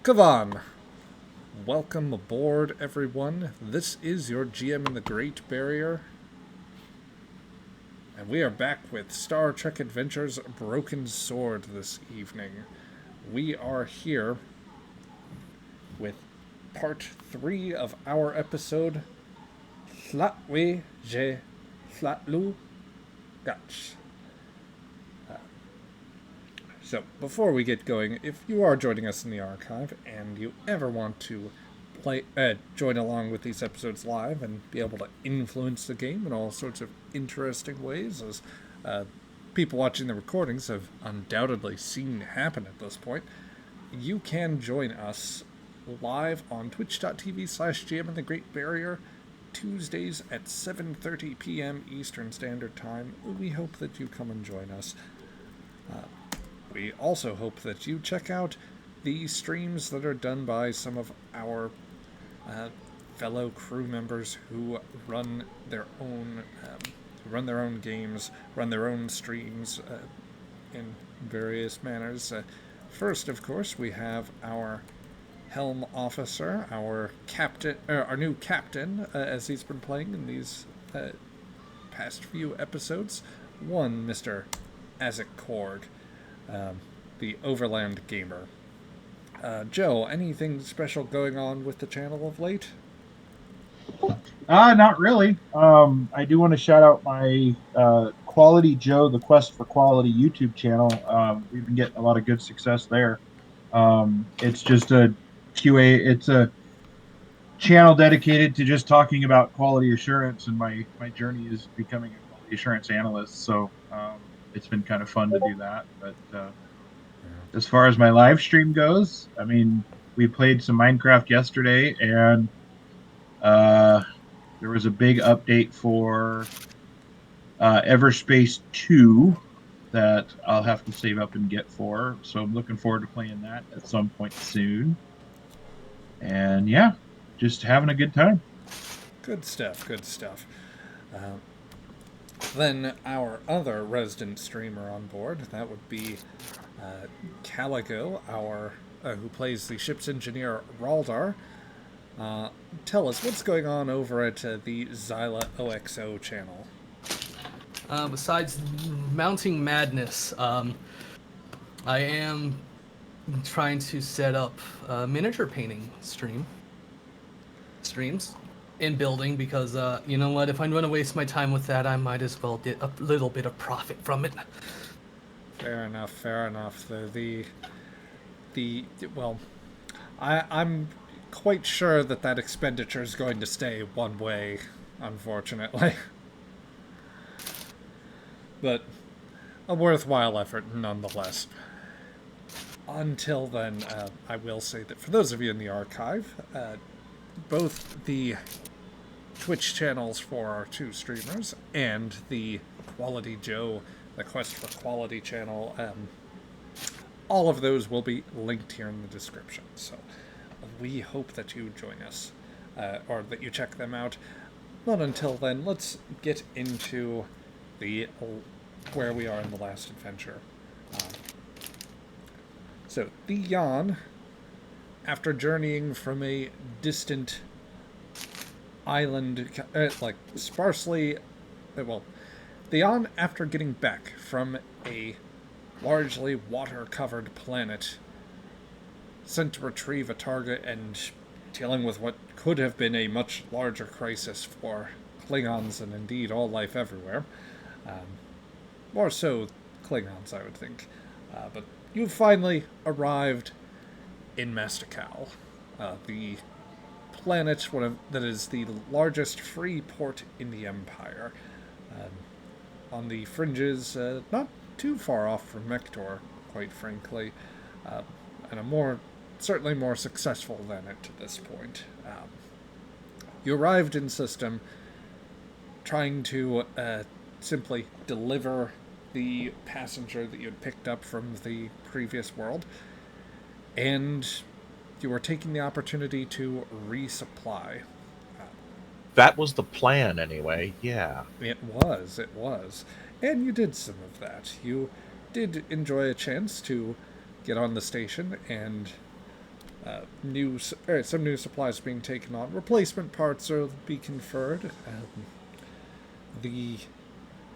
Kavan, welcome aboard, everyone. This is your GM in the Great Barrier, and we are back with Star Trek Adventures Broken Sword this evening. We are here with part 3 of our episode, tlha'wI, tlha'lu'ghach. So, before we get going, if you are joining us in the archive and you ever want to join along with these episodes live and be able to influence the game in all sorts of interesting ways, as people watching the recordings have undoubtedly seen happen at this point, you can join us live on twitch.tv/GM in the Great Barrier, Tuesdays at 7:30 p.m. Eastern Standard Time. We hope that you come and join us. We also hope that you check out the streams that are done by some of our fellow crew members who run their own games, run their own streams in various manners. First, of course, we have our helm officer, our captain, our new captain, as he's been playing in these past few episodes. One, Mr. Azek Korg. The OverlandGamer. Joe, anything special going on with the channel of late? Not really. I do want to shout out my Quality Joe, the Quest for Quality YouTube channel. We've been getting a lot of good success there. It's just a QA. It's a channel dedicated to just talking about quality assurance, and my journey is becoming a quality assurance analyst. So it's been kind of fun to do that. But as far as my live stream goes, I mean, we played some Minecraft yesterday, and there was a big update for Everspace 2 that I'll have to save up and get for. So I'm looking forward to playing that at some point soon. And yeah, just having a good time. Good stuff, good stuff. Then our other resident streamer on board, that would be Caligo, who plays the ship's engineer Raldar. Tell us, what's going on over at the Xyla OXO channel? Besides mounting madness, I am trying to set up miniature painting streams in building because you know what? If I'm going to waste my time with that, I might as well get a little bit of profit from it. Fair enough. Well, I'm quite sure that expenditure is going to stay one way, unfortunately. But a worthwhile effort nonetheless. Until then, I will say that for those of you in the archive, both the Twitch channels for our two streamers and the Quality Joe, the Quest for Quality channel, all of those will be linked here in the description. So we hope that you join us, or that you check them out. But until then, let's get into where we are in the last adventure. So the Yan, after journeying from a distant island, sparsely, the Yan, after getting back from a largely water-covered planet, sent to retrieve a target and dealing with what could have been a much larger crisis for Klingons and indeed all life everywhere. More so Klingons, I would think. But you finally arrived in Mastakal, the planet that is the largest free port in the Empire. On the fringes, not too far off from Mektor, quite frankly, and certainly more successful than it to this point. You arrived in system trying to simply deliver the passenger that you had picked up from the previous world, and you were taking the opportunity to resupply. That was the plan, anyway, yeah. It was. And you did some of that. You did enjoy a chance to get on the station and some new supplies being taken on. Replacement parts will be conferred. The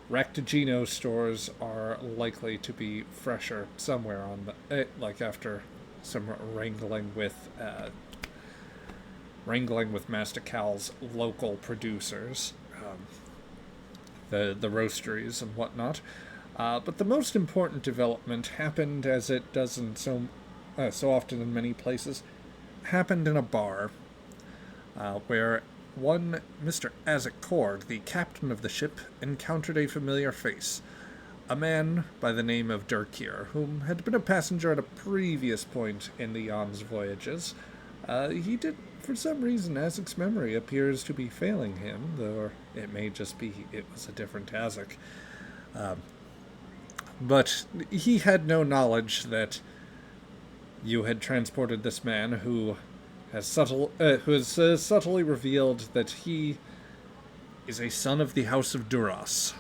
Ractogeno stores are likely to be fresher somewhere on the after some wrangling with Master Cal's local producers, the roasteries and whatnot. But the most important development happened, as it does in so often in many places, happened in a bar, where one Mr. Azek Korg, the captain of the ship, encountered a familiar face. A man by the name of Dirkir, whom had been a passenger at a previous point in the Jan's voyages. He did, for some reason, Azek's memory appears to be failing him, or it may just be it was a different Azek. But he had no knowledge that you had transported this man who has subtly revealed that he is a son of the House of Duras,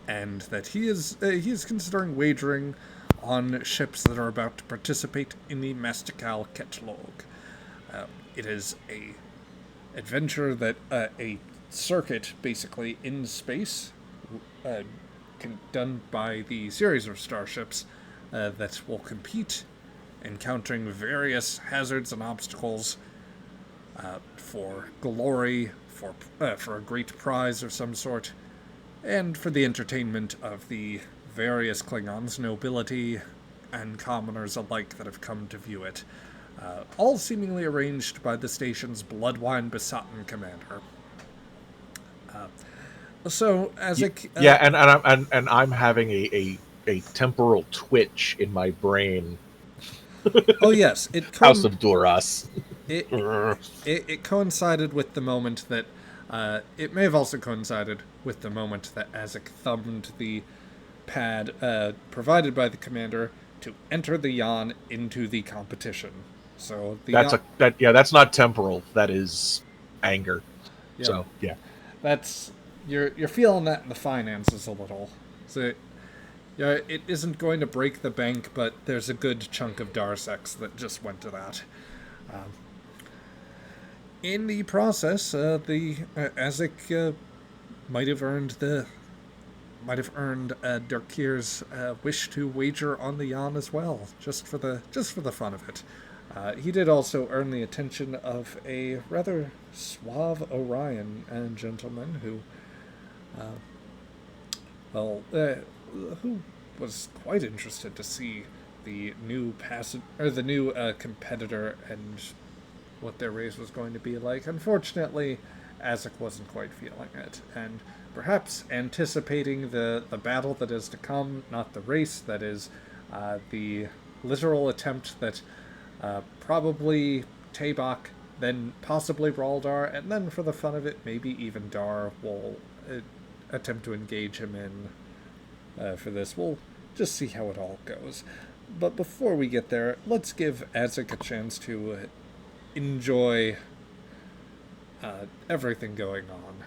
and that he is considering wagering on ships that are about to participate in the Mastical Ketchlog. It is a adventure that a circuit basically in space, done by the series of starships that will compete, encountering various hazards and obstacles for glory, for a great prize of some sort, and for the entertainment of the various Klingons, nobility, and commoners alike that have come to view it. All seemingly arranged by the station's bloodwine besotten commander. So, as and I'm having a temporal twitch in my brain. Oh yes, House of Duras. It coincided with the moment that it may have also coincided with the moment that Azek thumbed the pad provided by the commander to enter the Jan into the competition. So that's not temporal. That is anger. Yeah. So yeah, that's you're feeling that in the finances a little. So yeah, it isn't going to break the bank, but there's a good chunk of Darsex that just went to that. In the process, the Azek might have earned Dirkir's wish to wager on the Jan as well, just for the fun of it. He did also earn the attention of a rather suave Orion gentleman who was quite interested to see the new competitor and what their race was going to be like. Unfortunately, Azek wasn't quite feeling it, and perhaps anticipating the battle that is to come, not the race, that is the literal attempt that probably Tabak, then possibly Raldar, and then for the fun of it, maybe even Dar will attempt to engage him in for this. We'll just see how it all goes. But before we get there, let's give Azek a chance to enjoy everything going on,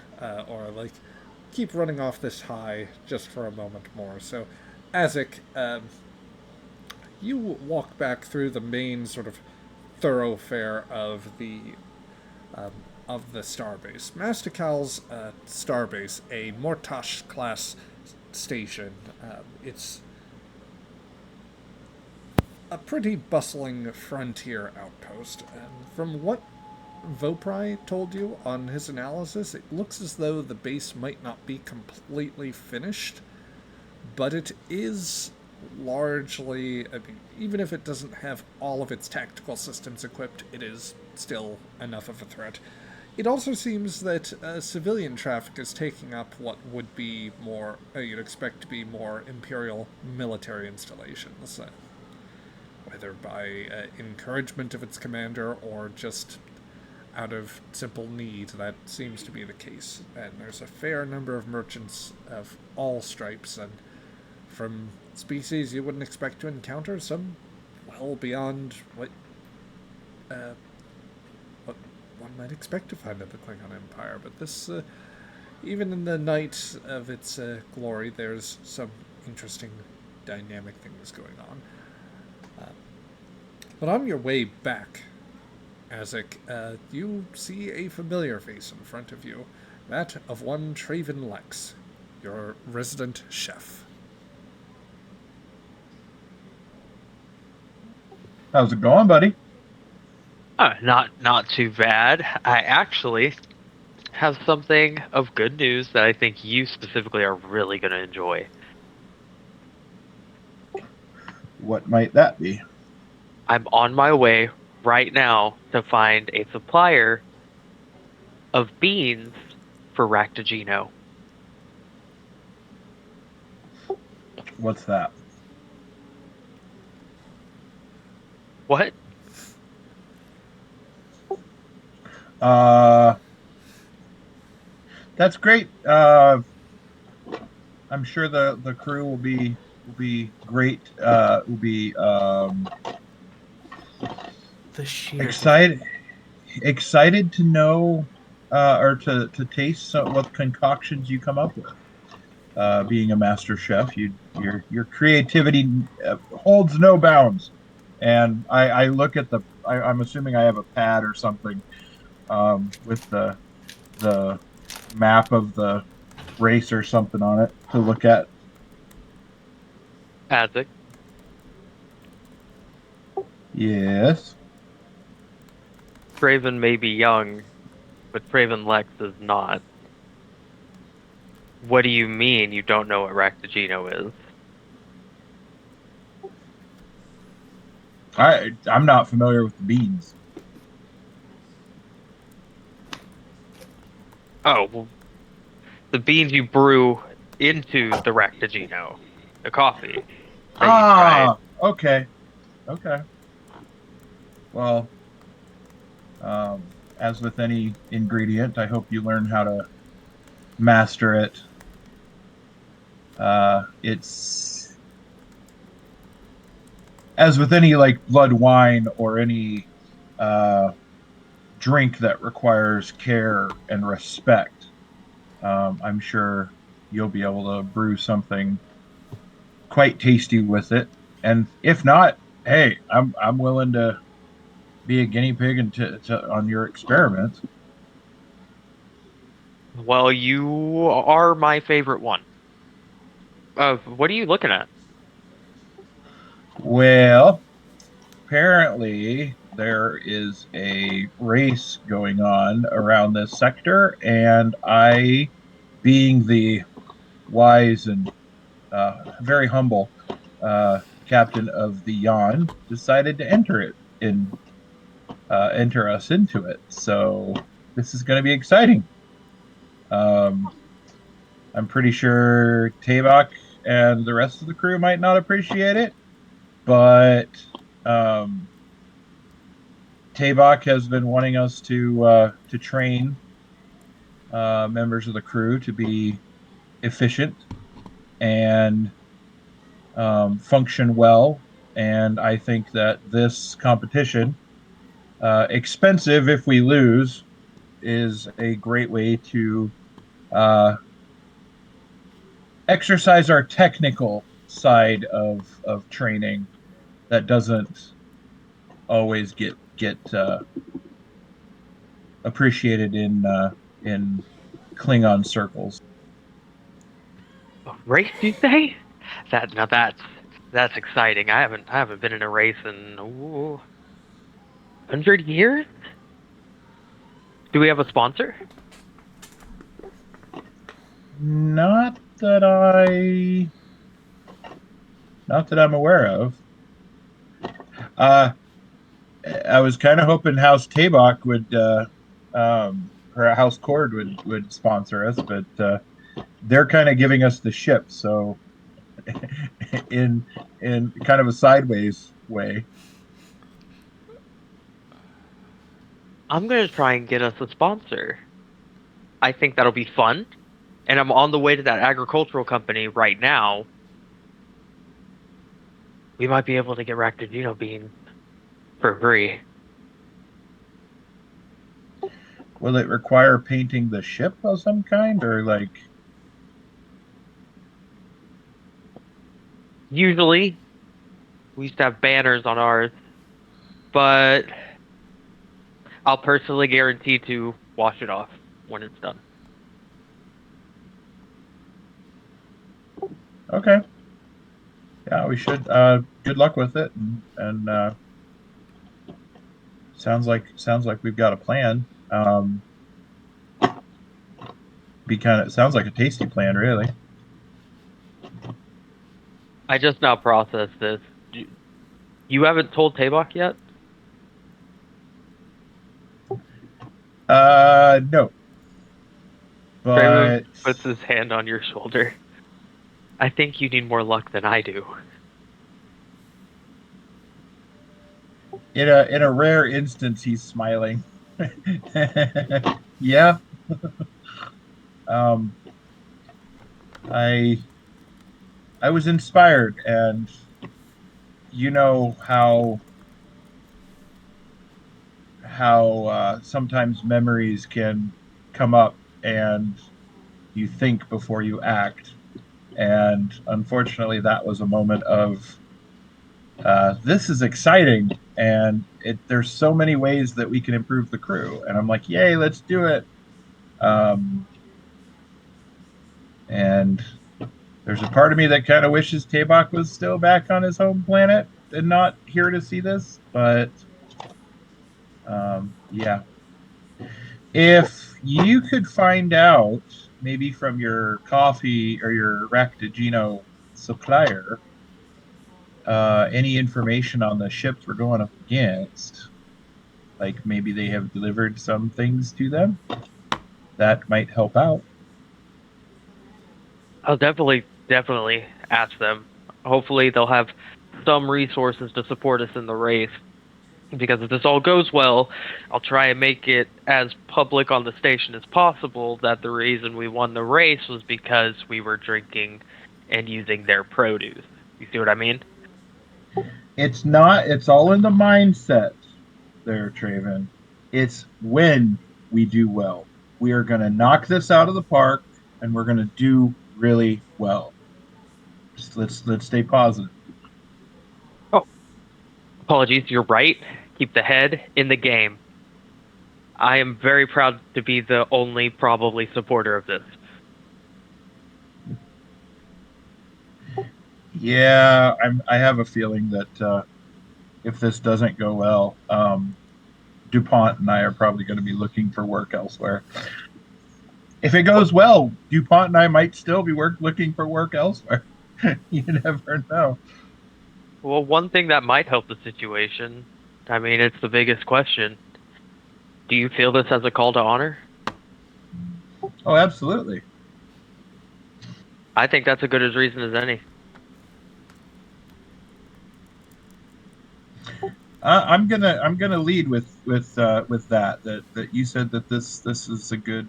or keep running off this high just for a moment more. So, Azek, you walk back through the main sort of thoroughfare of the starbase. Mastical's starbase, a Mortash class station. It's a pretty bustling frontier outpost, and from what Vopri told you on his analysis, it looks as though the base might not be completely finished, but it is largely, even if it doesn't have all of its tactical systems equipped, it is still enough of a threat. It also seems that civilian traffic is taking up what would be more, you'd expect to be more Imperial military installations, whether by encouragement of its commander or just out of simple need. That seems to be the case. And there's a fair number of merchants of all stripes, and from species you wouldn't expect to encounter, some well beyond what one might expect to find in the Klingon Empire. But this, even in the night of its glory, there's some interesting dynamic things going on. But on your way back, Azek, you see a familiar face in front of you, that of one Traven Lex, your resident chef. How's it going, buddy? Not too bad. I actually have something of good news that I think you specifically are really going to enjoy. What might that be? I'm on my way right now to find a supplier of beans for Ractagino. What's that? What? That's great. I'm sure the crew will be great. Will be The sheer excited to know or to taste what concoctions you come up with. Being a master chef, your creativity holds no bounds. And I look at I'm assuming I have a pad or something with the map of the race or something on it to look at. Azek. Yes. Craven may be young, but Craven Lex is not. What do you mean you don't know what Ractagino is? I'm not familiar with the beans. Oh, well, the beans you brew into the Ractagino, the coffee that you tried. Okay. Okay. Well, as with any ingredient, I hope you learn how to master it. It's as with any like blood wine or any drink that requires care and respect. I'm sure you'll be able to brew something quite tasty with it. And if not, hey, I'm willing to be a guinea pig and on your experiment. Well, you are my favorite one. What are you looking at? Well, apparently there is a race going on around this sector, and I, being the wise and very humble captain of the Yawn, decided to enter us into it. So this is going to be exciting. Um, I'm pretty sure Tabak and the rest of the crew might not appreciate it, but um, Tabak has been wanting us to train members of the crew to be efficient and function well. And I think that this competition, expensive if we lose, is a great way to uh, exercise our technical side of training that doesn't always get appreciated in Klingon circles. A race, you say? That's exciting. I haven't been in a race in 100 years. Do we have a sponsor? Not that I'm aware of. Uh, I was kind of hoping House Tabak would, or House Cord would sponsor us, but they're kind of giving us the ship, so in kind of a sideways way. I'm gonna try and get us a sponsor. I think that'll be fun, and I'm on the way to that agricultural company right now. We might be able to get Ractagino beans for free. Will it require painting the ship of some kind, or like? Usually, we used to have banners on ours. but I'll personally guarantee to wash it off when it's done. Okay. Yeah, we should. Good luck with it, and sounds like we've got a plan. Sounds like a tasty plan, really. I just now processed this. You haven't told Tabak yet? No, Draven but puts his hand on your shoulder. I think you need more luck than I do. in a rare instance, he's smiling. Yeah. Um, I I was inspired, and you know how sometimes memories can come up, and you think before you act. And unfortunately, that was a moment of this is exciting, and there's so many ways that we can improve the crew. And I'm like, yay, let's do it. Um, and there's a part of me that kind of wishes Tabak was still back on his home planet and not here to see this. But yeah, if you could find out, maybe from your coffee or your Ractagino supplier, any information on the ships we're going up against, like maybe they have delivered some things to them, that might help out. I'll definitely ask them. Hopefully they'll have some resources to support us in the race. Because if this all goes well, I'll try and make it as public on the station as possible that the reason we won the race was because we were drinking and using their produce. You see what I mean? It's not, it's all in the mindset there, Traven. It's when we do well. We are going to knock this out of the park, and we're going to do really well. Just let's stay positive. Oh, apologies, you're right. Keep the head in the game. I am very proud to be the only probably supporter of this. Yeah, I have a feeling that if this doesn't go well, DuPont and I are probably going to be looking for work elsewhere. If it goes well, DuPont and I might still be looking for work elsewhere. You never know. Well, one thing that might help the situation, I mean, it's the biggest question. Do you feel this as a call to honor? Oh, absolutely. I think that's as good a reason as any. I'm gonna lead with that you said that this is a good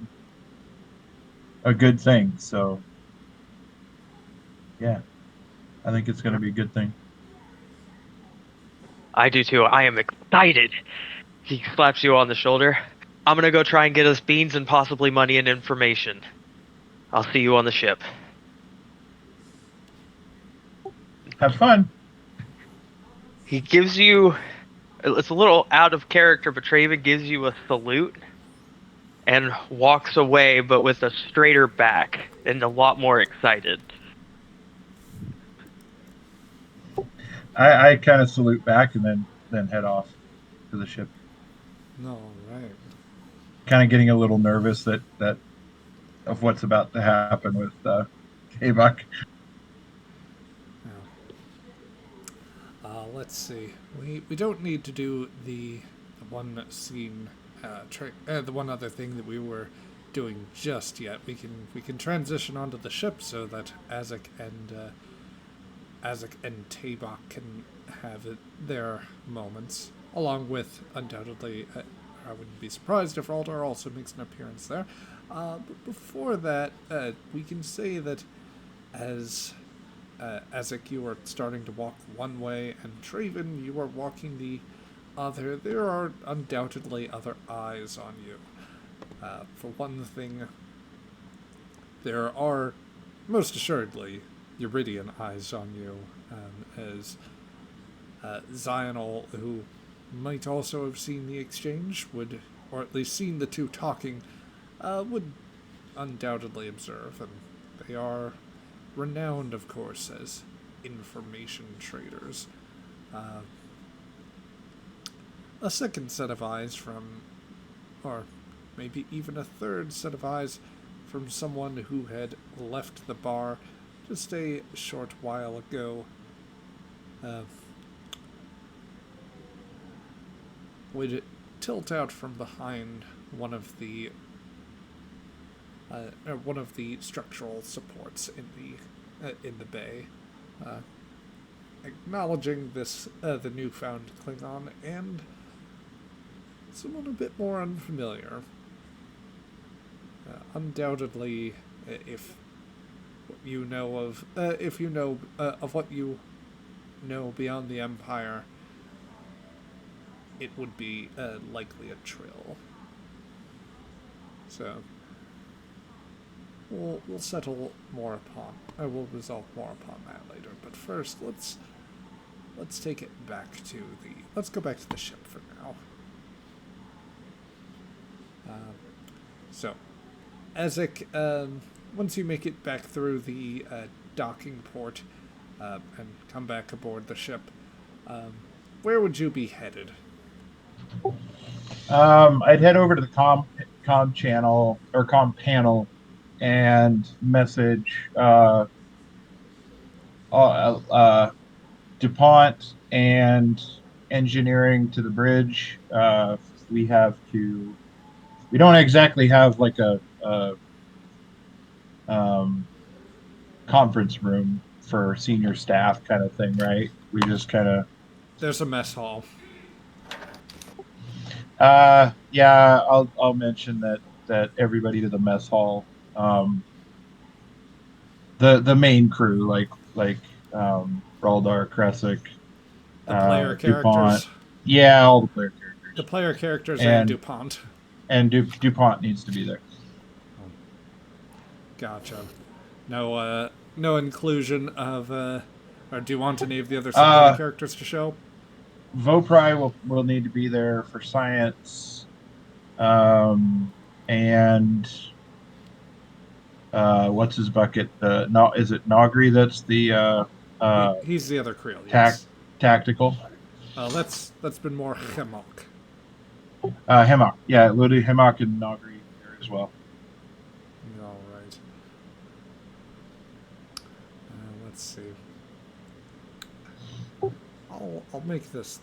thing. So yeah, I think it's gonna be a good thing. I do too. I am excited. He slaps you on the shoulder. I'm gonna go try and get us beans and possibly money and information. I'll see you on the ship. Have fun. He gives you. It's a little out of character, but Traven gives you a salute and walks away, but with a straighter back and a lot more excited. I kind of salute back and then head off to the ship. All right. Kind of getting a little nervous that of what's about to happen with Tavok. Let's see. We don't need to do the one scene, the one other thing that we were doing just yet. We can transition onto the ship so that Azek and Tabak can have their moments, along with undoubtedly. I wouldn't be surprised if Aldar also makes an appearance there. But before that, we can say that as Azek, you are starting to walk one way, and Traven, you are walking the other. There are undoubtedly other eyes on you. For one thing, there are most assuredly Uridian eyes on you, as Zional, who might also have seen the exchange, or at least seen the two talking, would undoubtedly observe, and they are renowned, of course, as information traders. A second set of eyes or maybe even a third set of eyes from someone who had left the bar just a short while ago, would tilt out from behind one of the structural supports in the bay, acknowledging the newfound Klingon and someone a bit more unfamiliar. Undoubtedly, if you know of what you know beyond the Empire, it would be likely a Trill. So we'll resolve more upon that later. But first, let's take it back to let's go back to the ship for now. So, Ezek, once you make it back through the docking port and come back aboard the ship, where would you be headed? I'd head over to the com channel or com panel and message DuPont and engineering to the bridge. We don't exactly have like a conference room for senior staff kind of thing, right? We just kind of... There's a mess hall. Yeah, I'll mention that everybody to the mess hall. The main crew, like Raldar, Kresic, The player DuPont. characters. Yeah, all the player characters. The player characters and DuPont. And DuPont needs to be there. Gotcha. No inclusion of, or do you want any of the other supporting characters to show? Vopri will need to be there for science. And what's his bucket? Is it Nogri that's the... he's the other Creel, yes. Tactical. That's been more Hemok. Hemok. Yeah, Ludi, Hemok, and Nogri there as well. All right. Let's see. I'll make this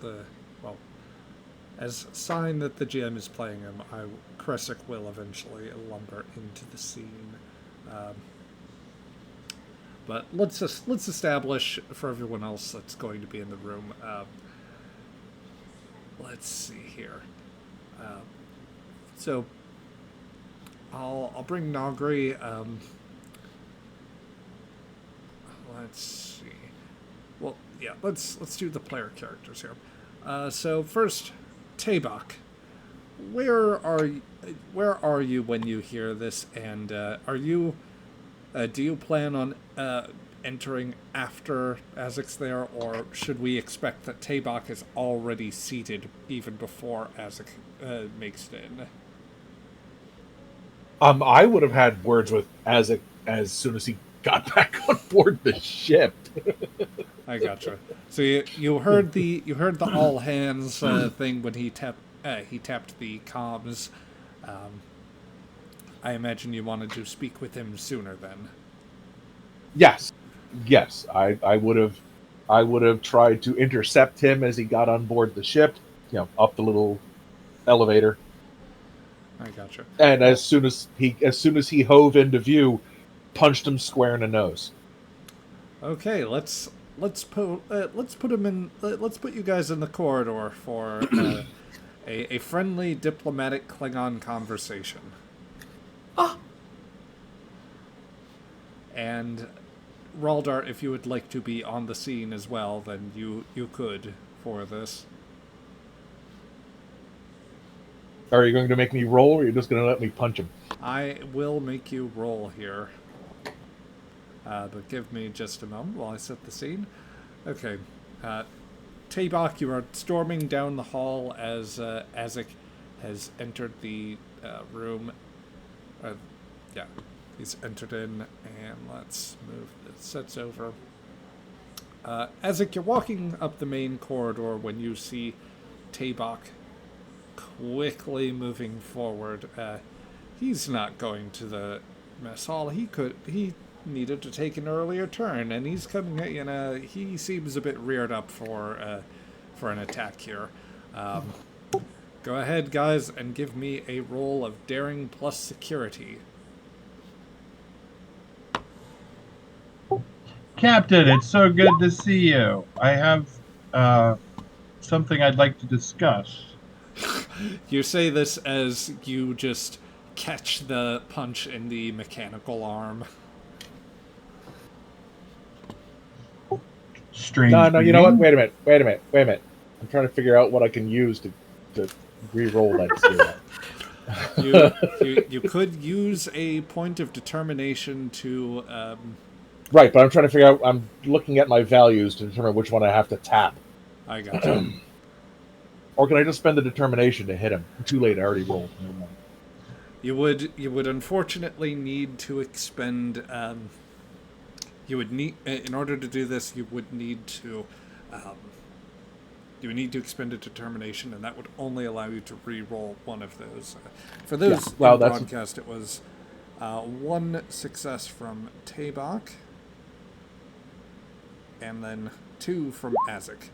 as a sign that the GM is playing him. Kresic will eventually lumber into the scene. But let's establish for everyone else that's going to be in the room. Let's see here. So I'll bring Nogri. Let's see. Well, yeah, let's do the player characters here. So first, Tabak. Where are you when you hear this? And do you plan on entering after Azek's there, or should we expect that Tabak is already seated even before Azek makes it in? I would have had words with Azek as soon as he got back on board the ship. I gotcha. So you heard the all hands thing when he tapped the comms. I imagine you wanted to speak with him sooner then. Yes. I would have tried to intercept him as he got on board the ship, up the little elevator. I gotcha. And as soon as he hove into view, punched him square in the nose. Okay, let's put you guys in the corridor for a friendly diplomatic Klingon conversation. And Raldar, if you would like to be on the scene as well, then you could for this. Are you going to make me roll, or are you just going to let me punch him? I will make you roll here. But give me just a moment while I set the scene. Okay. Tabak, you are storming down the hall as Azik has entered the room. Yeah, he's entered in, and let's move the sets over. Azik, you're walking up the main corridor when you see Tabak quickly moving forward. He's not going to the mess hall. He needed to take an earlier turn, and he's coming at you. He seems a bit reared up for an attack here. Go ahead, guys, and give me a roll of daring plus security. Captain, it's so good to see you. I have something I'd like to discuss. You say this as you just catch the punch in the mechanical arm. Strange. No, you know what? greeting. Wait a minute. I'm trying to figure out what I can use to re-roll that zero. You could use a point of determination to... Right, but I'm trying to figure out... I'm looking at my values to determine which one I have to tap. I got you. Or can I just spend the determination to hit him? Too late, I already rolled. Never mind. You would unfortunately need to expend... you would need... In order to do this, you would need to... you would need to expend a determination, and that would only allow you to re-roll one of those. For those in broadcast, it was one success from Tabak, and then 2 from Azik.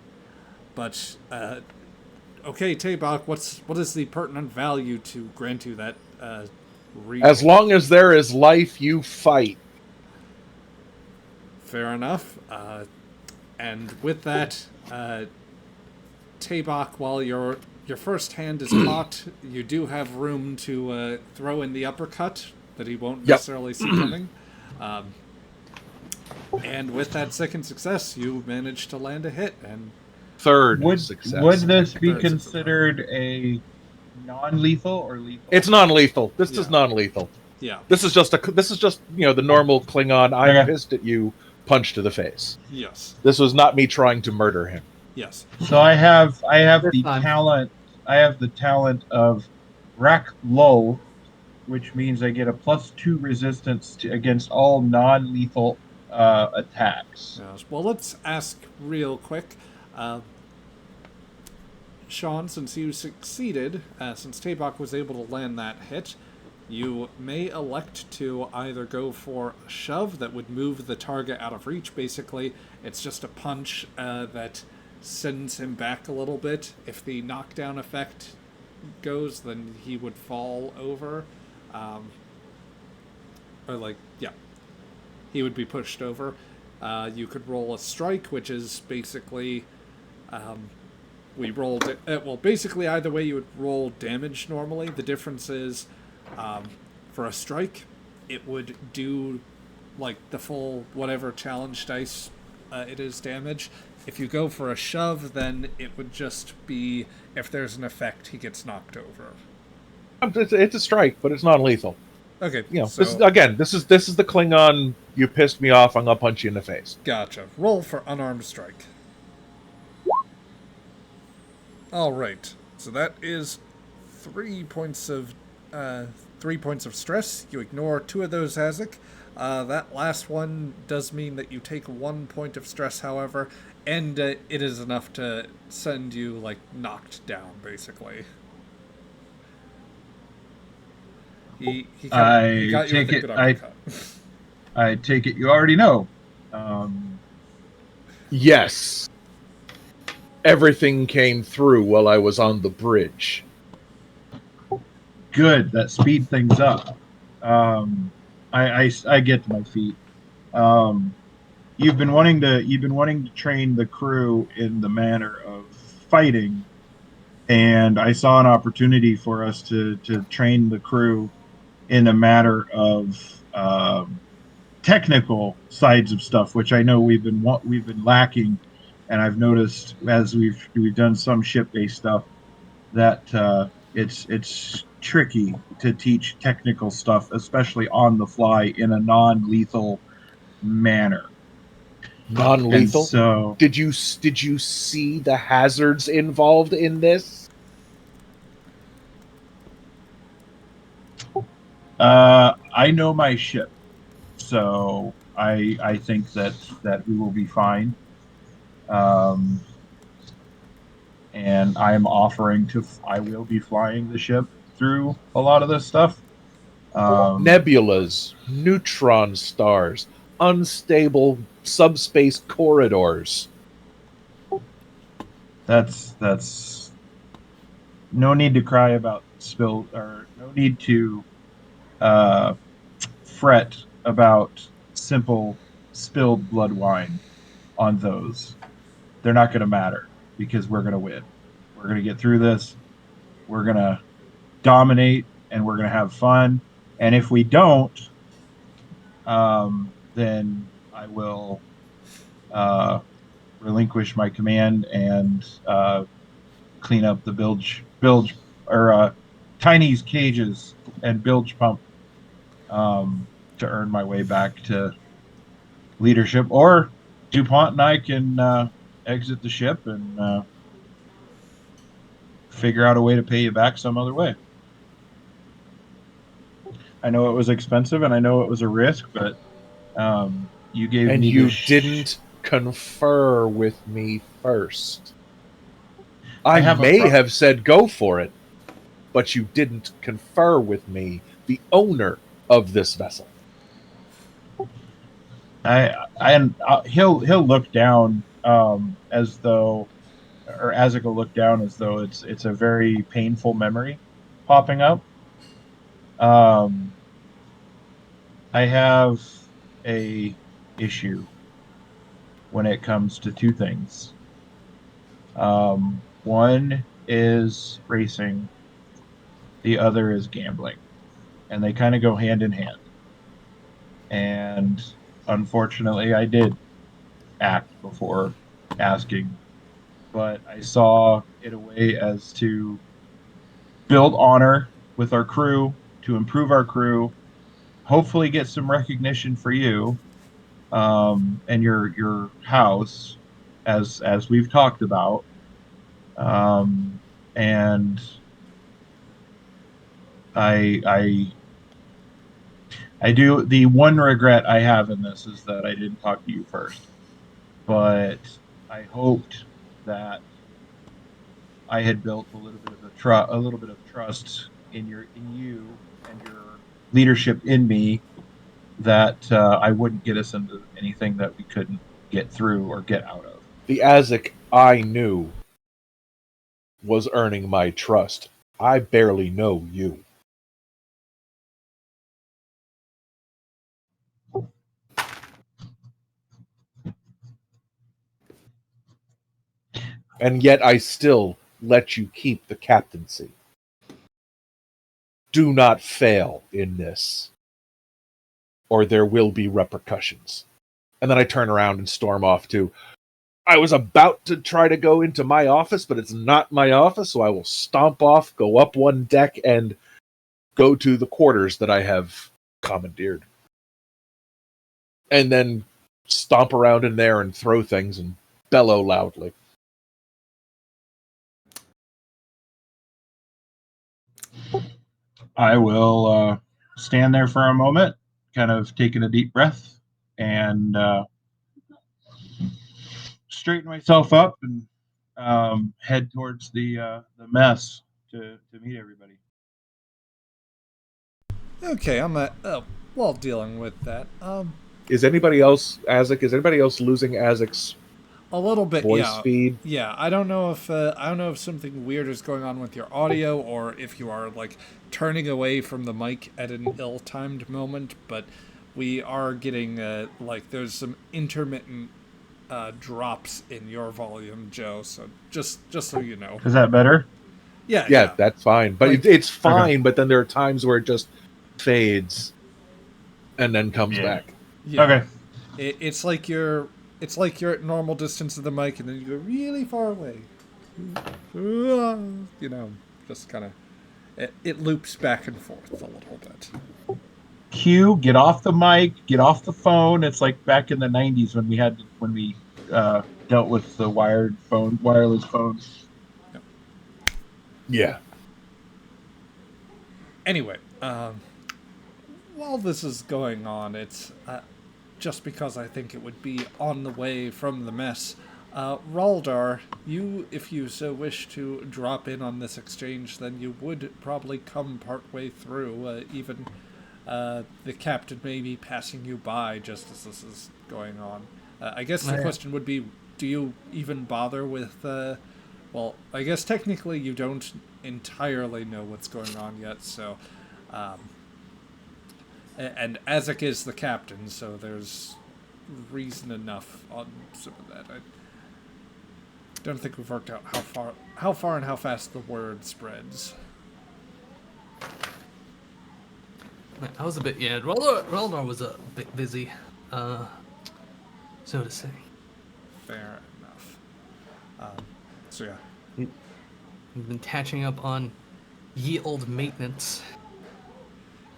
But, okay, Tabak, what is the pertinent value to grant you that re-roll? As long as there is life, you fight. Fair enough. And with that... Tabak, while your first hand is caught, you do have room to throw in the uppercut that he won't necessarily see coming. And with that second success, you manage to land a hit. And Third success. Would this be considered a non-lethal or lethal? It's non-lethal. This is non-lethal. Yeah. This is just the normal Klingon I'm pissed at you punch to the face. Yes. This was not me trying to murder him. Yes. So I have the talent. I have the talent of Rak Low, which means I get a +2 resistance against all non-lethal attacks. Yes. Well, let's ask real quick. Sean, since you succeeded, since Tabak was able to land that hit, you may elect to either go for a shove that would move the target out of reach. Basically, it's just a punch that sends him back a little bit. If the knockdown effect goes, then he would fall over. He would be pushed over. You could roll a strike, which is basically... we rolled it. Basically, either way, you would roll damage normally. The difference is, for a strike, it would do, the full whatever challenge dice it is damage. If you go for a shove, then it would just be, if there's an effect, he gets knocked over. It's a strike, but it's non-lethal. Okay. This is the Klingon, you pissed me off, I'm going to punch you in the face. Gotcha. Roll for unarmed strike. Alright. So that is 3 points of stress. You ignore 2 of those, Azik. That last one does mean that you take 1 point of stress, however, and it is enough to send you, knocked down, basically. He got you with a good uppercut. I take it you already know. Yes. Everything came through while I was on the bridge. Good. That speed things up. I get to my feet. You've been wanting to train the crew in the manner of fighting, and I saw an opportunity for us to train the crew in a matter of technical sides of stuff, which I know we've been lacking, and I've noticed as we've done some ship-based stuff that it's tricky to teach technical stuff, especially on the fly in a non-lethal manner. Non-lethal. And so Did you see the hazards involved in this? I know my ship, so I think that we will be fine. Um, and I'm offering to I will be flying the ship through a lot of this stuff. Nebulas, neutron stars, unstable subspace corridors. That's no need to cry about spill, or no need to uh, fret about simple spilled blood wine on those. They're not going to matter because we're going to win. We're going to get through this. We're going to dominate and we're going to have fun. And if we don't, then I will relinquish my command and clean up the bilge or Tiny's cages and bilge pump to earn my way back to leadership. Or DuPont and I can exit the ship and figure out a way to pay you back some other way. I know it was expensive and I know it was a risk, but you gave And me you didn't confer with me first. I may have said go for it, but you didn't confer with me, the owner of this vessel. He'll look down as though, or Azek will look down as though it's a very painful memory popping up. I have a issue when it comes to two things. One is racing, the other is gambling, and they kind of go hand in hand. And unfortunately, I did act before asking, but I saw it a way as to build honor with our crew, to improve our crew, hopefully get some recognition for you and your house, as we've talked about, and I I do. The one regret I have in this is that I didn't talk to you first, but I hoped that I had built a little bit of a little bit of trust in you and your leadership in me, that I wouldn't get us into anything that we couldn't get through or get out of. The Azek I knew was earning my trust. I barely know you. And yet I still let you keep the captaincy. Do not fail in this, or there will be repercussions. And then I turn around and storm off to, I was about to try to go into my office, but it's not my office, so I will stomp off, go up one deck, and go to the quarters that I have commandeered. And then stomp around in there and throw things and bellow loudly. I will stand there for a moment, kind of taking a deep breath, and straighten myself up and head towards the mess to meet everybody. Okay, I'm while dealing with that, Is anybody else, Azek, is anybody else losing Azek's a little bit, voice yeah. feed? Yeah, I don't know if something weird is going on with your audio, or if you are like turning away from the mic at an ill-timed moment. But we are getting like there's some intermittent drops in your volume, Joe. So just so you know. Is that better? Yeah. That's fine. But Like- it's fine, Okay. but then there are times where it just fades and then comes Yeah. back. Yeah. Okay. It's like you're at normal distance of the mic, and then you go really far away. You know, just kind of it loops back and forth a little bit. Q, get off the mic, get off the phone. It's like back in the '90s when we dealt with the wireless phones. Yeah. Anyway, while this is going on, it's just because I think it would be on the way from the mess. Raldar, you, if you so wish to drop in on this exchange, then you would probably come partway through. Even the captain may be passing you by just as this is going on. I guess the question would be, do you even bother with... well, I guess technically you don't entirely know what's going on yet, so... and Azek is the captain, so there's reason enough on some of that. I don't think we've worked out how far and how fast the word spreads. I was a bit, Raldar was a bit busy, so to say. Fair enough. So yeah. We've been catching up on ye old maintenance.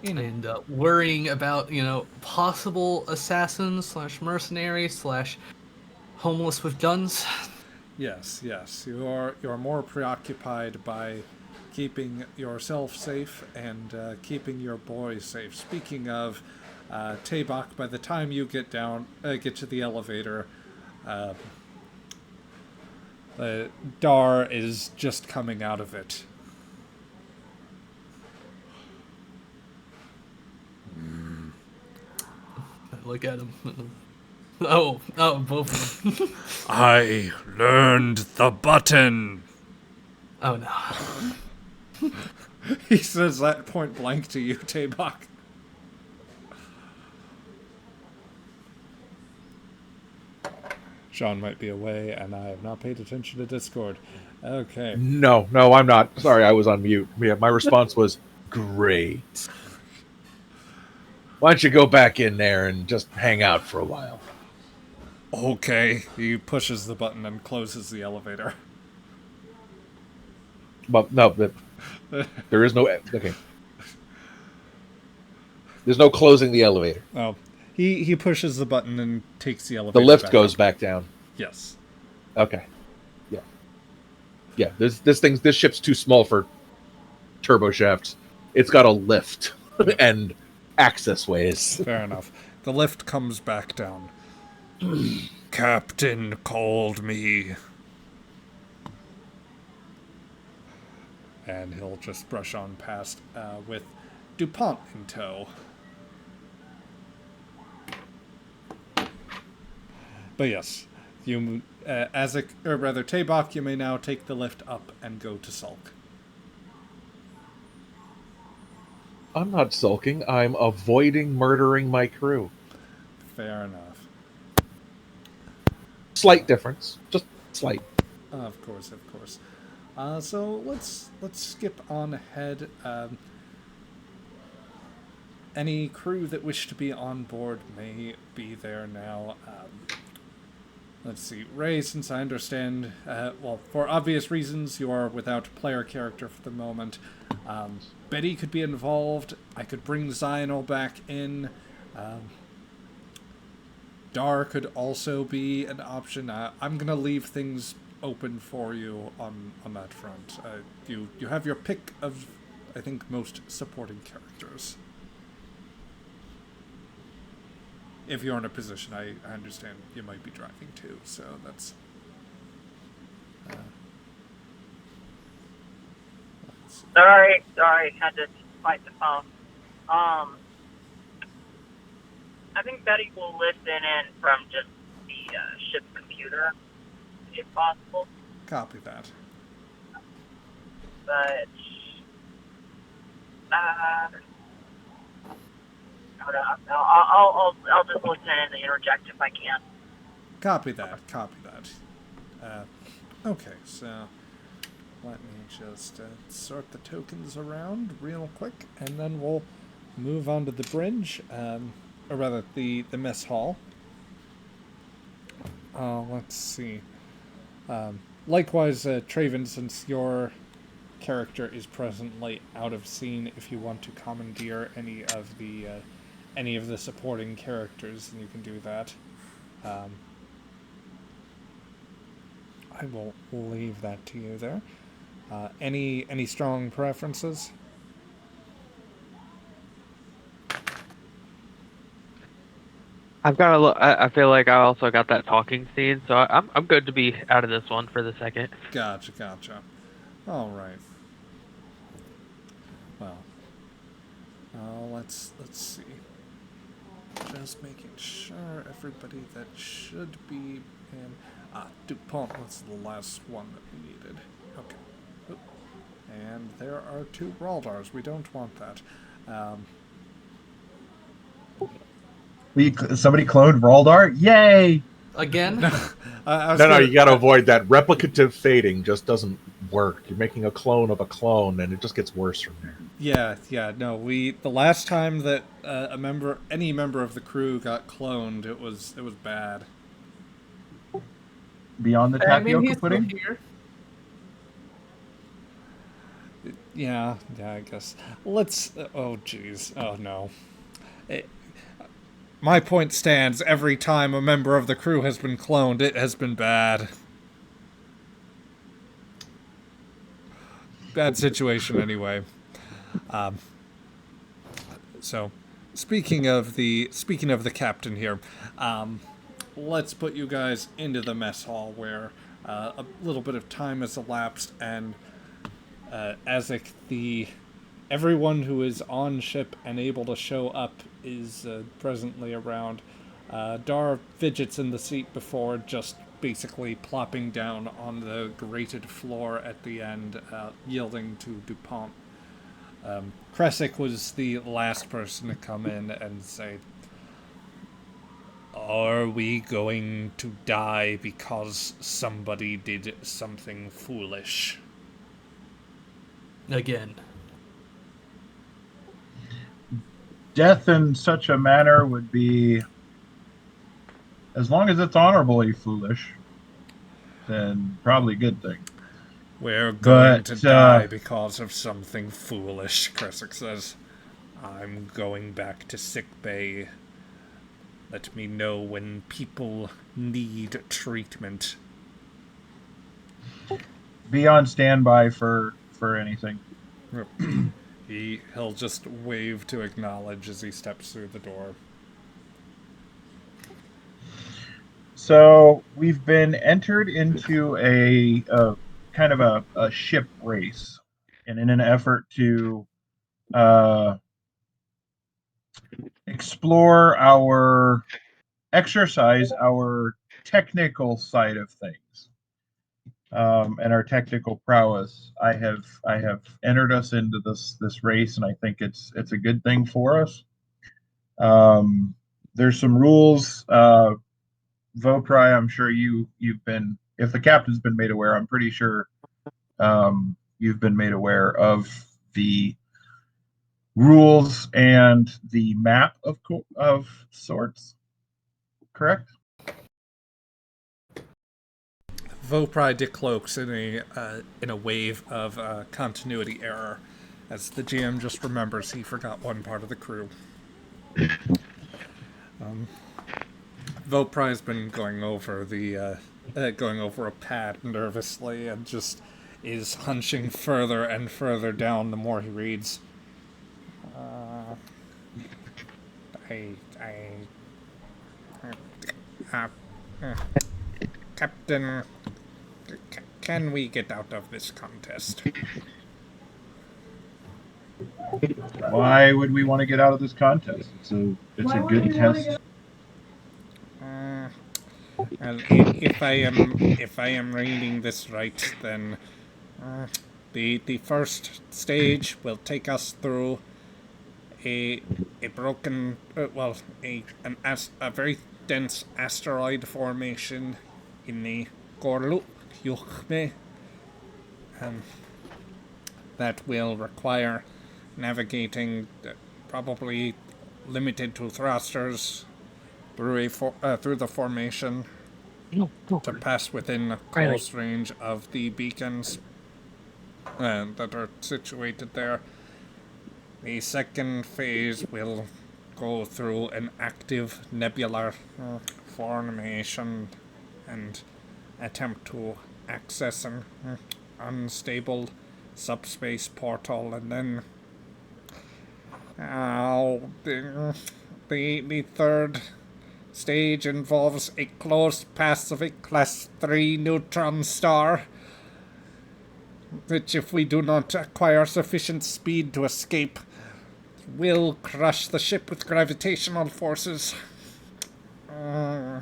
And worrying about, possible assassins / mercenaries / homeless with guns. Yes. You're more preoccupied by keeping yourself safe and keeping your boys safe. Speaking of Tabak, by the time you get to the elevator, Dar is just coming out of it. Look at him. Oh, both of them. I learned the button. Oh no. He says that point blank to you, Tabak. Sean might be away, and I have not paid attention to Discord. Okay. No, I'm not. Sorry, I was on mute. Yeah, my response was great. Why don't you go back in there and just hang out for a while? Okay. He pushes the button and closes the elevator. But no, there is no... Okay. There's no closing the elevator. Oh. He pushes the button and takes the elevator. The lift goes back down. Yes. Okay. Yeah. This ship's too small for turbo shafts. It's got a lift and access ways. Fair enough. The lift comes back down. Captain called me. And he'll just brush on past with DuPont in tow. But yes, you, Tabak, you may now take the lift up and go to sulk. I'm not sulking. I'm avoiding murdering my crew. Fair enough. Slight difference, just slight. Of course. So let's skip on ahead. Any crew that wish to be on board may be there now. Let's see. Ray, since I understand, for obvious reasons, you are without player character for the moment. Betty could be involved. I could bring Zionel back in. Dar could also be an option. I'm going to leave things open for you on that front. You have your pick of, I think, most supporting characters. If you're in a position, I understand you might be driving too, so that's... Sorry, had to fight the phone. I think Betty will listen in from just the ship's computer, if possible. Copy that. But, I'll just listen in and interject if I can. Copy that. Okay, so let me just sort the tokens around real quick, and then we'll move on to the bridge, or rather the mess hall. Let's see. Likewise, Traven, since your character is presently out of scene, if you want to commandeer any of the any of the supporting characters, then you can do that. I will leave that to you there. Any strong preferences? I've got a I feel like I also got that talking scene, so I'm good to be out of this one for the second. Gotcha. All right. Well, let's see. Just making sure everybody that should be in. DuPont was the last one that we needed. Okay. Oop. And there are 2 Raldars. We don't want that. Somebody cloned Raldar? Yay! Again? No, you got to avoid that. Replicative fading just doesn't work. You're making a clone of a clone, and it just gets worse from there. Yeah. No, the last time that any member of the crew got cloned, it was bad. Beyond the tapioca he's pudding? still here. Yeah, I guess. Let's. Oh, jeez. Oh no. My point stands. Every time a member of the crew has been cloned, it has been bad. Bad situation, anyway. So, speaking of the captain here, let's put you guys into the mess hall where a little bit of time has elapsed, and Azek, everyone who is on ship and able to show up is presently around. Dar fidgets in the seat before, just basically plopping down on the grated floor at the end, yielding to DuPont. Kresic was the last person to come in and say, "Are we going to die because somebody did something foolish?" Again. Death in such a manner would be, as long as it's honorably foolish, then probably a good thing. We're going to But, die because of something foolish, Kresic says. I'm going back to sickbay. Let me know when people need treatment. Be on standby for anything. He'll just wave to acknowledge as he steps through the door. So we've been entered into a kind of a ship race, and in an effort to exercise our technical side of things, and our technical prowess. I have entered us into this race, and I think it's a good thing for us. There's some rules. Vopri, I'm sure you've been, if the captain's been made aware, I'm pretty sure you've been made aware of the rules and the map of sorts. Correct? Vopri decloaks in a wave of continuity error, as the GM just remembers he forgot one part of the crew. Vopri's been going over a pad nervously, and just is hunching further and further down the more he reads. Captain, can we get out of this contest? Why would we want to get out of this contest? It's a good test. And if I am reading this right, then the first stage will take us through a broken a very dense asteroid formation in the tlha'lu'ghach, that will require navigating, probably limited to thrusters, through the formation to pass within close range of the beacons that are situated there. The second phase will go through an active nebular formation and attempt to access an unstable subspace portal, and then the third stage involves a closed Pacific Class 3 neutron star, which, if we do not acquire sufficient speed to escape, will crush the ship with gravitational forces. I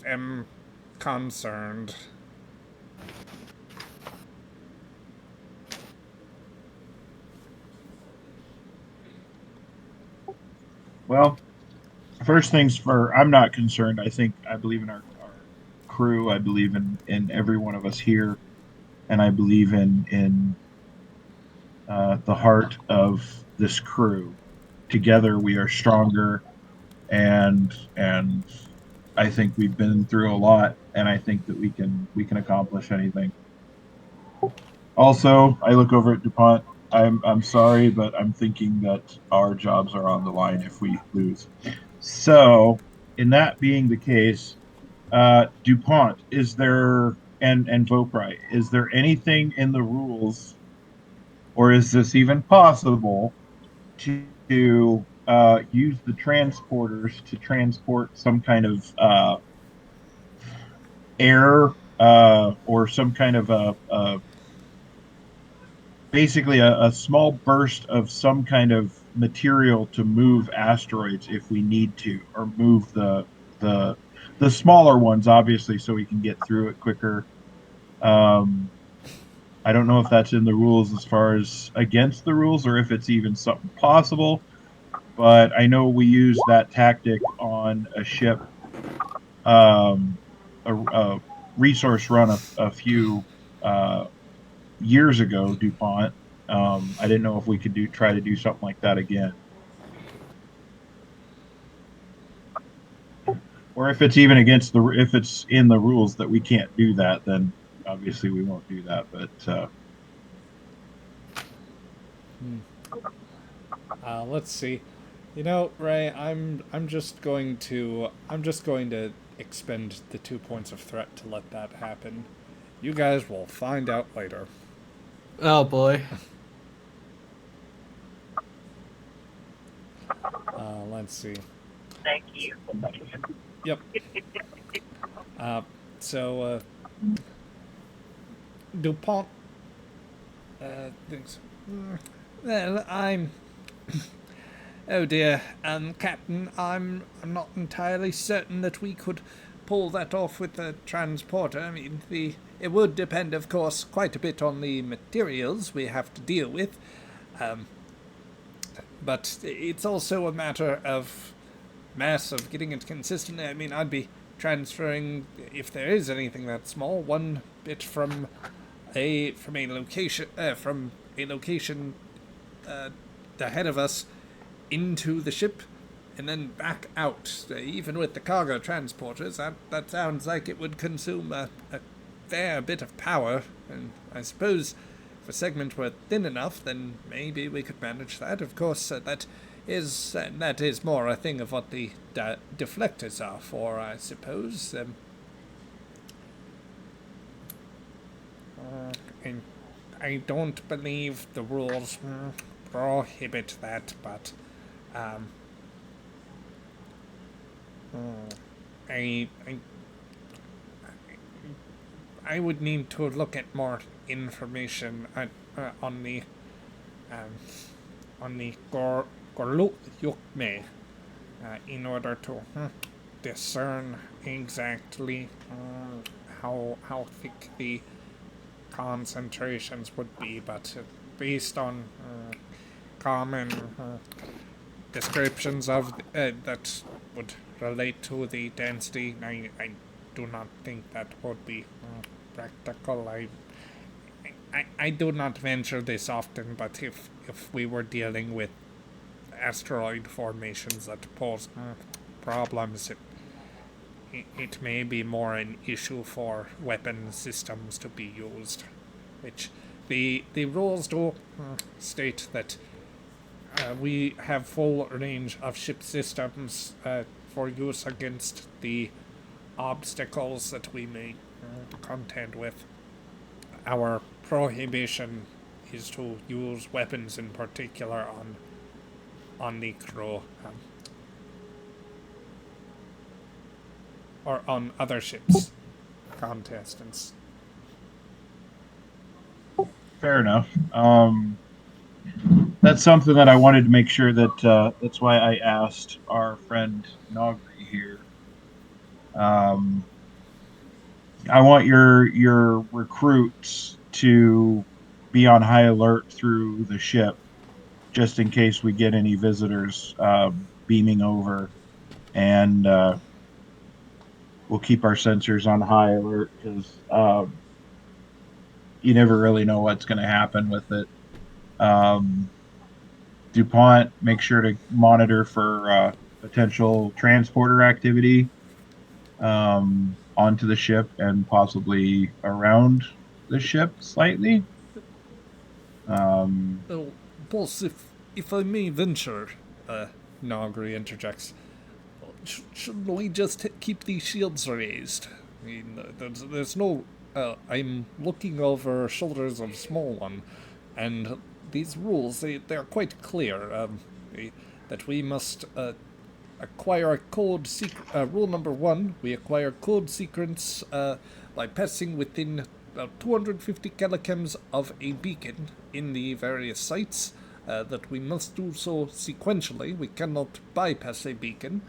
am concerned. Well, first things first, I'm not concerned. I believe in our crew. I believe in every one of us here, and I believe in the heart of this crew. Together, we are stronger, and I think we've been through a lot, and I think that we can accomplish anything. Also, I look over at DuPont. I'm sorry, but I'm thinking that our jobs are on the line if we lose. So, in that being the case, DuPont, is there and Vopri, is there anything in the rules, or is this even possible to use the transporters to transport some kind of air or some kind of basically a small burst of some kind of material to move asteroids if we need to, or move the the smaller ones, obviously, so we can get through it quicker. Um, I don't know if that's in the rules as far as against the rules, or if it's even something possible. But I know we used that tactic on a ship, um, a resource run a few years ago, DuPont. I didn't know if we could try to do something like that again, or if it's even against if it's in the rules that we can't do that, then obviously we won't do that. But Let's see. You know, Ray, I'm just going to expend the 2 points of threat to let that happen. You guys will find out later. Oh boy. Let's see. Thank you. Yep. So, DuPont thinks, well, I'm... Oh dear, Captain, I'm not entirely certain that we could pull that off with the transporter. I mean, it would depend, of course, quite a bit on the materials we have to deal with. But it's also a matter of mass, of getting it consistently. I mean, I'd be transferring, if there is anything that small, one bit from a location ahead of us into the ship and then back out. Even with the cargo transporters, that sounds like it would consume a fair bit of power, and I suppose if a segment were thin enough, then maybe we could manage that. Of course, that is more a thing of what the deflectors are for, I suppose. I don't believe the rules prohibit that, but I would need to look at more information on the tlha'lu'ghach in order to discern exactly how thick the concentrations would be, but based on common descriptions of that would relate to the density, I do not think that would be practical. I do not venture this often, but if we were dealing with asteroid formations that pose problems, it may be more an issue for weapon systems to be used, which the rules do state that We have full range of ship systems for use against the obstacles that we may contend with. Our prohibition is to use weapons in particular on the crew, or on other ships, contestants. Fair enough. That's something that I wanted to make sure that that's why I asked our friend Nogri here. I want your recruits to be on high alert through the ship, just in case we get any visitors beaming over, and we'll keep our sensors on high alert because you never really know what's going to happen with it. DuPont, make sure to monitor for potential transporter activity onto the ship and possibly around the ship slightly. Well, boss, if I may venture, Nogri interjects, shouldn't we just keep these shields raised? I mean, there's no... I'm looking over shoulders of small one, and these rules, they're quite clear, that we must acquire a code secret. Rule number 1, we acquire code secrets by passing within 250 calichems of a beacon in the various sites. That we must do so sequentially. We cannot bypass a beacon.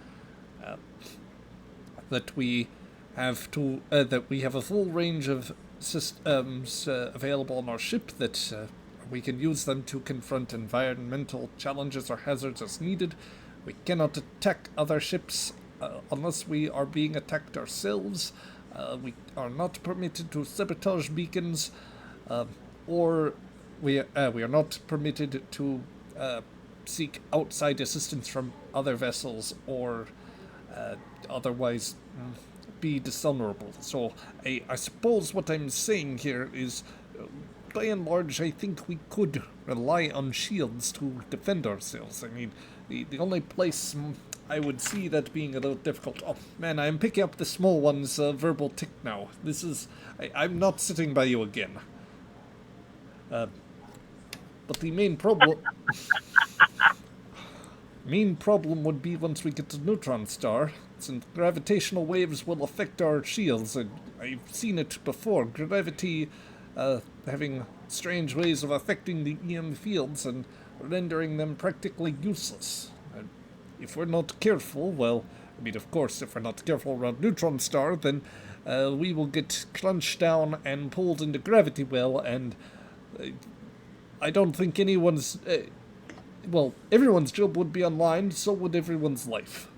That we have to that we have a full range of systems available on our ship, that we can use them to confront environmental challenges or hazards as needed. We cannot attack other ships unless we are being attacked ourselves. We are not permitted to sabotage beacons, or we are not permitted to seek outside assistance from other vessels, or otherwise be dishonorable. So I suppose what I'm saying here is, by and large, I think we could rely on shields to defend ourselves. I mean, the only place I would see that being a little difficult... Oh, man, I'm picking up the small one's verbal tick now. This is... I'm not sitting by you again. But the main problem... main problem would be once we get to neutron star, since gravitational waves will affect our shields. I've seen it before. Gravity having strange ways of affecting the EM fields and rendering them practically useless. If we're not careful, well, I mean, of course, if we're not careful around neutron star, then we will get crunched down and pulled into gravity well, and I don't think anyone's... well, everyone's job would be online, so would everyone's life.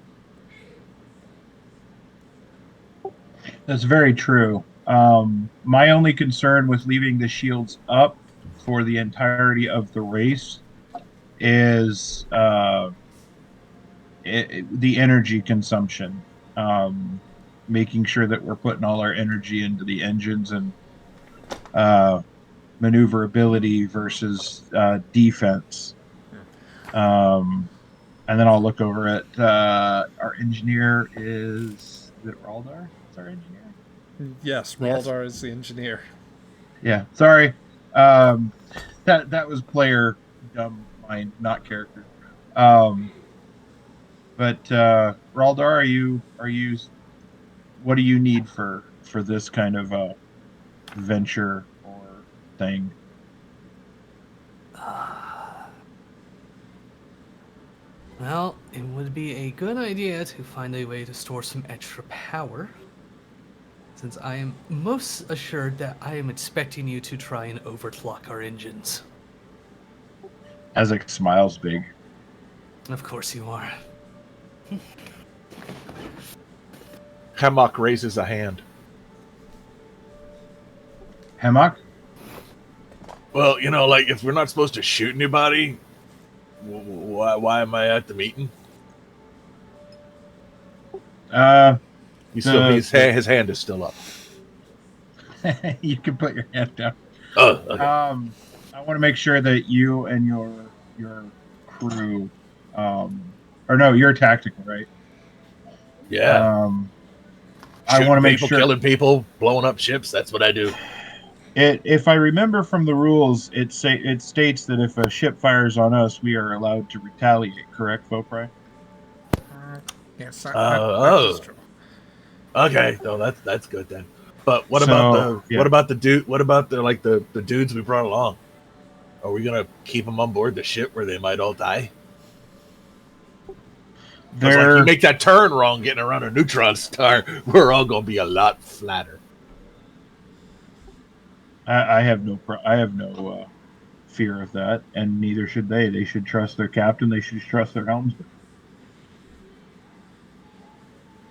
That's very true. My only concern with leaving the shields up for the entirety of the race is the energy consumption. Making sure that we're putting all our energy into the engines and maneuverability versus defense. And then I'll look over at our engineer. Is it Raldar? Is our engineer? Yes, Raldar is the engineer. Yeah, sorry. That was player dumb mind, not character. But Raldar, are you? What do you need for this kind of venture or thing? Well, it would be a good idea to find a way to store some extra power, since I am most assured that I am expecting you to try and overclock our engines. Ezek smiles big. Of course you are. Hemlock raises a hand. Hemlock? Well, you know, like, if we're not supposed to shoot anybody, why am I at the meeting? His hand is still up. You can put your hand down. Oh, okay. I want to make sure that you and your crew, or no, you're tactical, right? Yeah. I want to Shooting make people, sure. killing people, blowing up ships. That's what I do. If I remember from the rules, it states that if a ship fires on us, we are allowed to retaliate. Correct, Vopri? Yes, that is Oh, true. okay. No, that's good then. But what about So the yeah, dude? What about the dudes we brought along? Are we gonna keep them on board the ship where they might all die? Because like you they're. make that turn wrong, getting around a neutron star, we're all gonna be a lot flatter. I have I have no fear of that, and neither should they. They should trust their captain. They should trust their helmsman.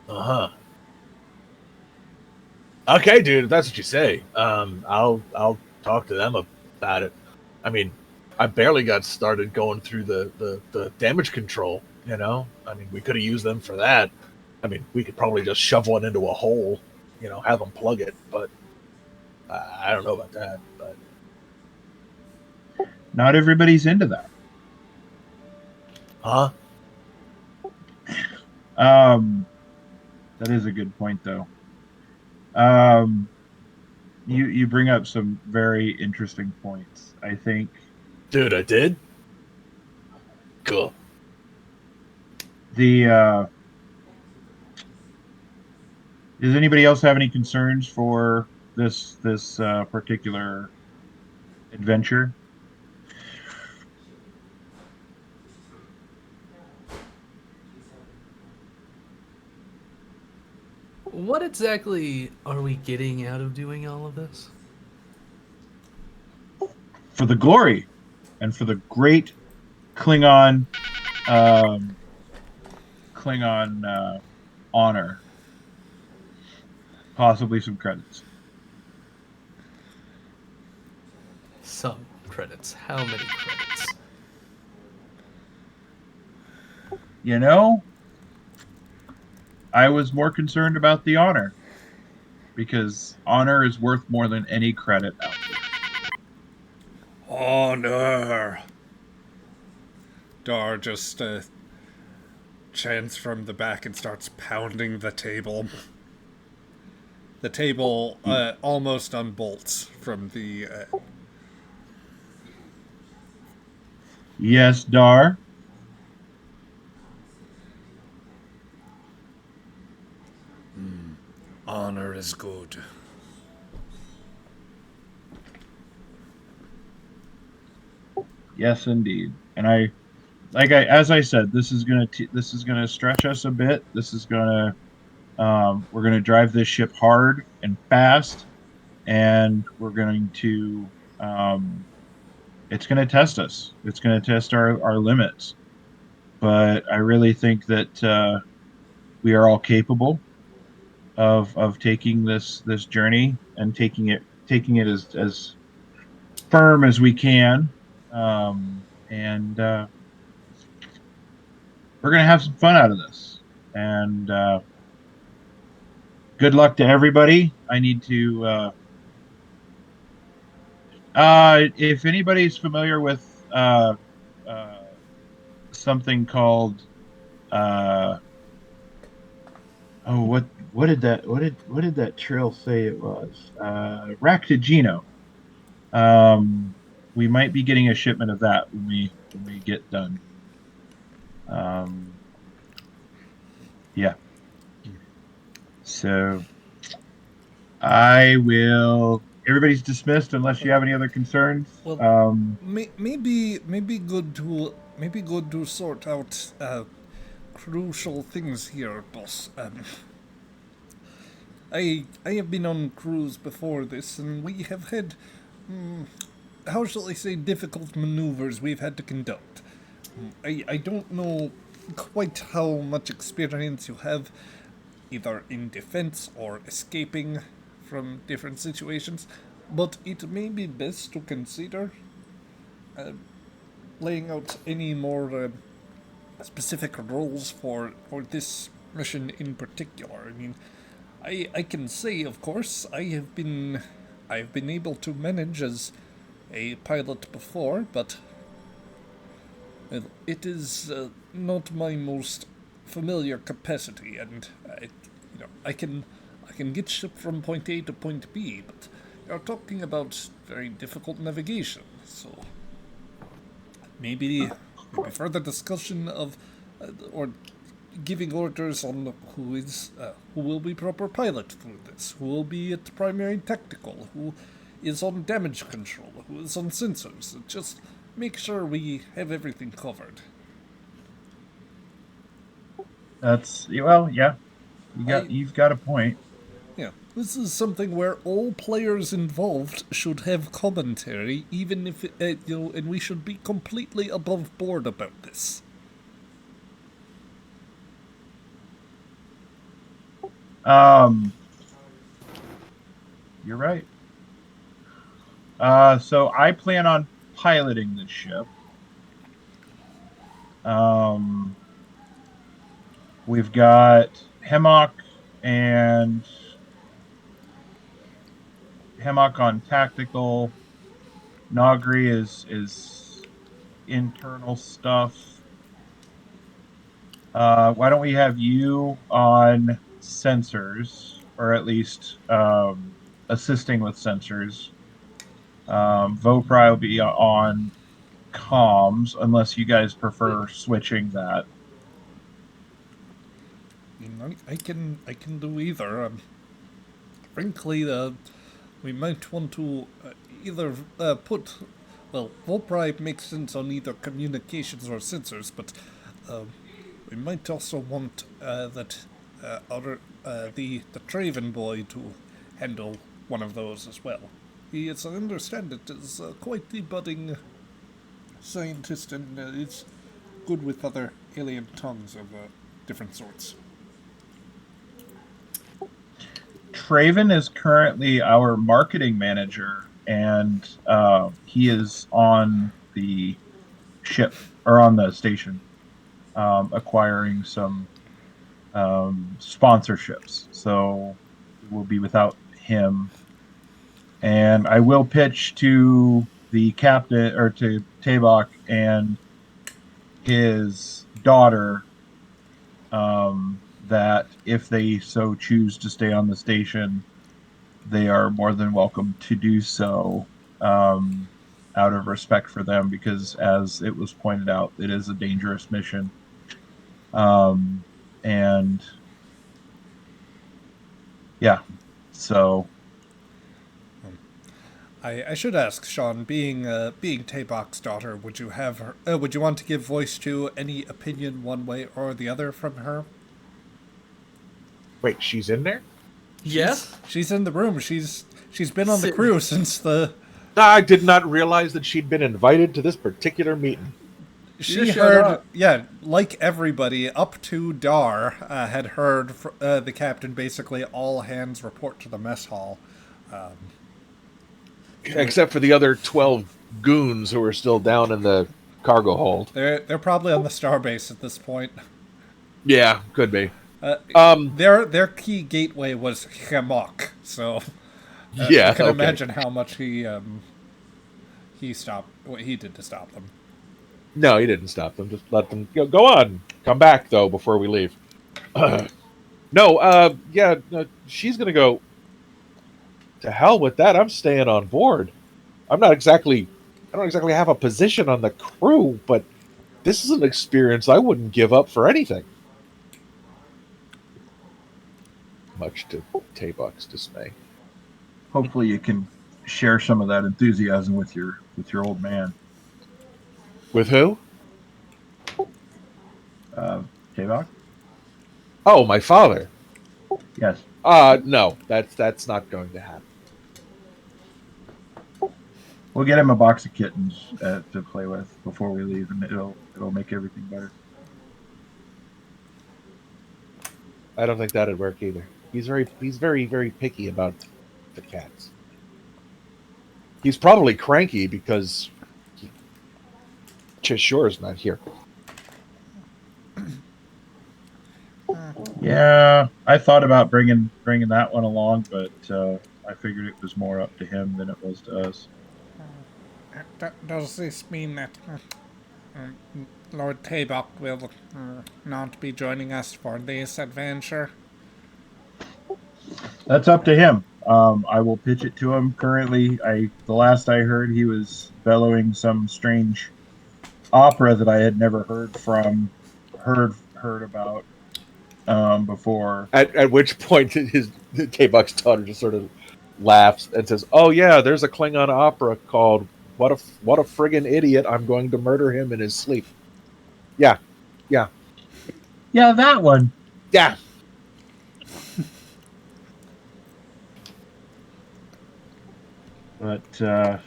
Uh huh. Okay, dude, if that's what you say. I'll talk to them about it. I mean, I barely got started going through the damage control. You know, I mean, we could have used them for that. I mean, we could probably just shove one into a hole. You know, have them plug it. But I don't know about that. But Not everybody's into that. huh? Um, that is a good point, though. Um, you bring up some very interesting points. I think Dude, I did. Cool. the does anybody else have any concerns for this particular adventure? What exactly are we getting out of doing all of this? For the glory and for the great Klingon um, Klingon honor, possibly some credits. Some credits. How many credits? You know, I was more concerned about the honor because honor is worth more than any credit out there. Honor. Dar just chants from the back and starts pounding the table. The table almost unbolts from the. Yes, Dar. Honor is good. Yes, indeed. And as I said, this is gonna stretch us a bit. This is gonna we're gonna drive this ship hard and fast, and we're going to it's gonna test us. It's gonna test our limits. But I really think that we are all capable of taking this journey and taking it as firm as we can. And we're gonna have some fun out of this. And good luck to everybody. I need to. If anybody's familiar with uh, something called uh, oh, what did that trail say it was? Ractigino. We might be getting a shipment of that when we get done. Um, yeah. So I will. Everybody's dismissed unless you have any other concerns. Well, maybe good to sort out crucial things here, boss. I have been on cruise before this, and we have had, how shall I say, difficult maneuvers we've had to conduct. I don't know quite how much experience you have, either in defense or escaping from different situations, but it may be best to consider laying out any more specific roles for this mission in particular. I mean, I can say, of course, I've been able to manage as a pilot before, but Well, it is not my most familiar capacity, and I can get ship from point A to point B, but you're talking about very difficult navigation. So maybe further discussion of or giving orders on who will be proper pilot through this, who will be at primary tactical, who is on damage control, who is on sensors. Just make sure we have everything covered. That's well, yeah. I- You've got a point. Yeah, this is something where all players involved should have commentary, even if and we should be completely above board about this. You're right. So I plan on piloting this ship. We've got and Hemmock on tactical. Nagri is internal stuff. Why don't we have you on sensors, or at least assisting with sensors? Vopri will be on comms, unless you guys prefer switching that. I can do either. Frankly, we might want to either put. Well, Volpri makes sense on either communications or sensors, but we might also want the Traven boy to handle one of those as well. He, as I understand it, is quite the budding scientist and is good with other alien tongues of different sorts. Traven is currently our marketing manager, and he is on the ship or on the station, acquiring some sponsorships. So we'll be without him. And I will pitch to the captain, or to Tabak and his daughter, that if they so choose to stay on the station, they are more than welcome to do so, out of respect for them, because as it was pointed out, it is a dangerous mission. And yeah, so I should ask, Sean, being Tabak's daughter, would you have her? Would you want to give voice to any opinion one way or the other from her? Wait, she's in there? Yes. She's in the room. She's been on the crew since the. I did not realize that she'd been invited to this particular meeting. She shut heard, up. yeah, like everybody up to Dar had heard the captain basically all hands report to the mess hall. Except for the other 12 goons who are still down in the cargo hold. They're probably on the starbase at this point. Yeah, could be. Their key gateway was Hemok, so Yeah, you can okay. imagine how much he stopped what he did to stop them. No, he didn't stop them. Just let them go on. Come back, though, before we leave. No, she's going to go, to hell with that. I'm staying on board. I don't exactly have a position on the crew, but this is an experience I wouldn't give up for anything. Much to Tabak's dismay. hopefully you can share some of that enthusiasm with your old man. With who? Tabak? Oh, my father. Yes. No, that's not going to happen. We'll get him a box of kittens to play with before we leave, and it'll make everything better. I don't think that'd work either. He's very, very picky about the cats. He's probably cranky because Chishore's not here. Yeah, I thought about bringing that one along, but I figured it was more up to him than it was to us. Does this mean that Lord Tabok will not be joining us for this adventure. That's up to him. I will pitch it to him. Currently, the last I heard, he was bellowing some strange opera that I had never heard about before. At which point, K-Buck's daughter just sort of laughs and says, "Oh yeah, there's a Klingon opera called What a Friggin' Idiot! I'm going to murder him in his sleep." Yeah, yeah, Yeah, that one. yeah. But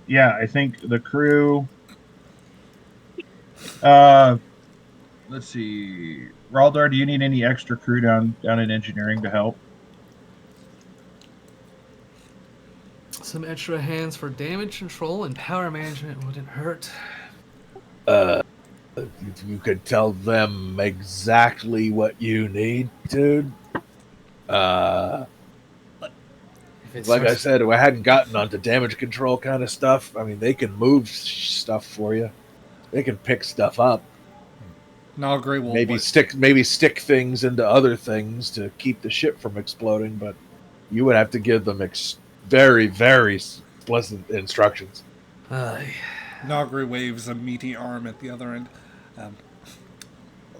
yeah, I think the crew. Uh, let's see, Raldar, do you need any extra crew down in engineering to help? Some extra hands for damage control and power management wouldn't hurt. If you could tell them exactly what you need, dude. If it Like I starts, said, I hadn't gotten onto damage control kind of stuff. I mean, they can move stuff for you. They can pick stuff up. Nagri will Maybe stick things into other things to keep the ship from exploding. But you would have to give them very, very explicit instructions. Nagri waves a meaty arm at the other end. Um,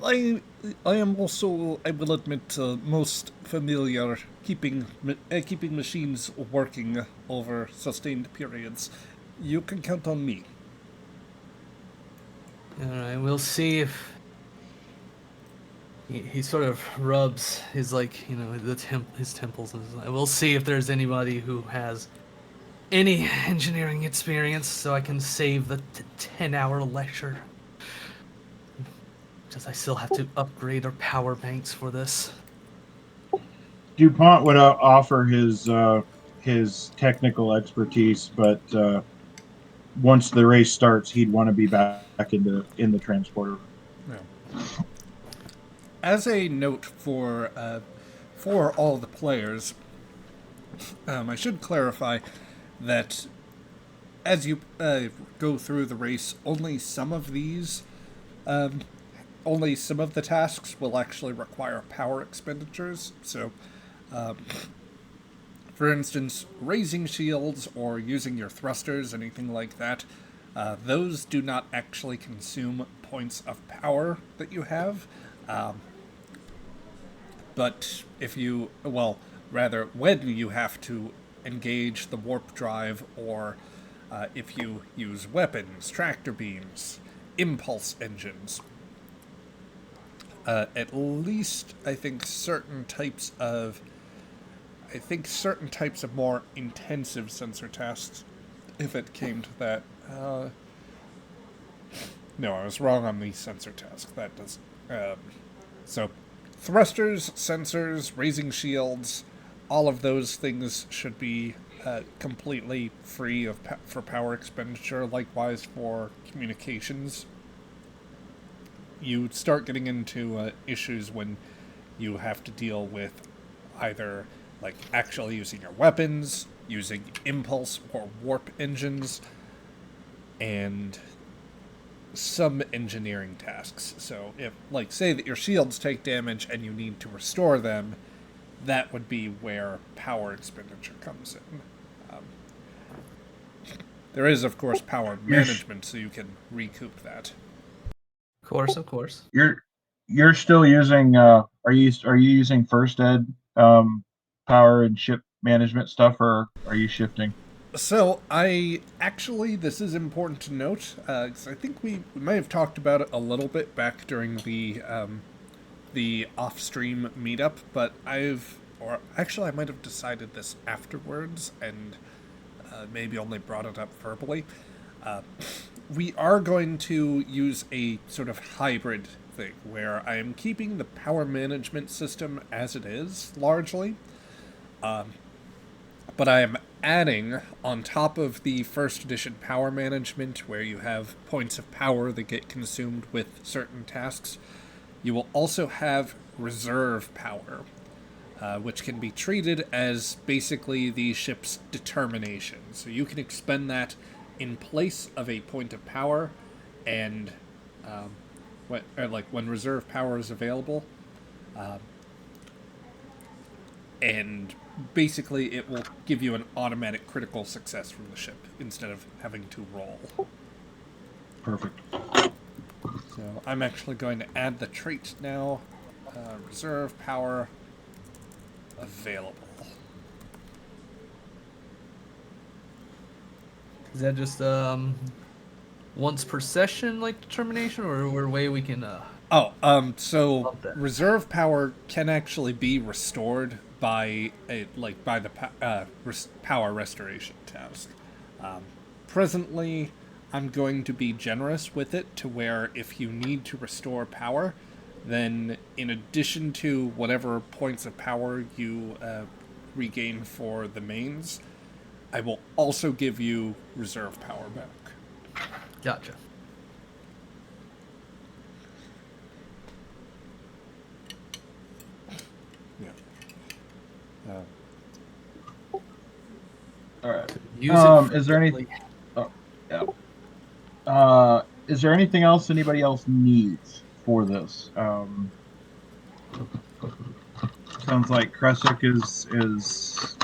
I am also, I will admit, most familiar keeping machines working over sustained periods. You can count on me. Alright, we'll see if he sort of rubs his his temples and we'll see if there's anybody who has any engineering experience so I can save the 10-hour lecture. Because I still have to upgrade our power banks for this. DuPont would offer his technical expertise, but once the race starts, he'd want to be back in the transporter. Yeah. As a note for all the players, I should clarify that as you go through the race, only some of the tasks will actually require power expenditures. So, for instance, raising shields or using your thrusters, anything like that, those do not actually consume points of power that you have. But when you have to engage the warp drive, or if you use weapons, tractor beams, impulse engines, at least I think certain types of more intensive sensor tasks, if it came to that. No, I was wrong on the sensor task. That does. So, thrusters, sensors, raising shields, all of those things should be completely free for power expenditure. Likewise for communications. You start getting into issues when you have to deal with either like actually using your weapons, using impulse or warp engines, and some engineering tasks. So if, like, say that your shields take damage and you need to restore them, that would be where power expenditure comes in. There is, of course, power management, so you can recoup that. Of course. You're still using are you using first ed power and ship management stuff, or are you shifting? So, this is important to note, because I think we may have talked about it a little bit back during the off-stream meetup, but I might have decided this afterwards, and maybe only brought it up verbally. We are going to use a sort of hybrid thing, where I am keeping the power management system as it is, largely, but I am adding, on top of the first edition power management, where you have points of power that get consumed with certain tasks, you will also have reserve power, which can be treated as basically the ship's determination. So you can expend that in place of a point of power, and when reserve power is available, and basically it will give you an automatic critical success from the ship instead of having to roll. Perfect. So I'm actually going to add the trait now. Reserve power available. Is that just once per session like determination, or a way we can So Love that. reserve power can actually be restored by the power restoration task. Presently, I'm going to be generous with it to where if you need to restore power, then in addition to whatever points of power you regain for the mains, I will also give you reserve power back. Gotcha. Yeah. All right. Use it Is there any? frequently. Oh, yeah. Is there anything else anybody else needs for this? Sounds like Kresik is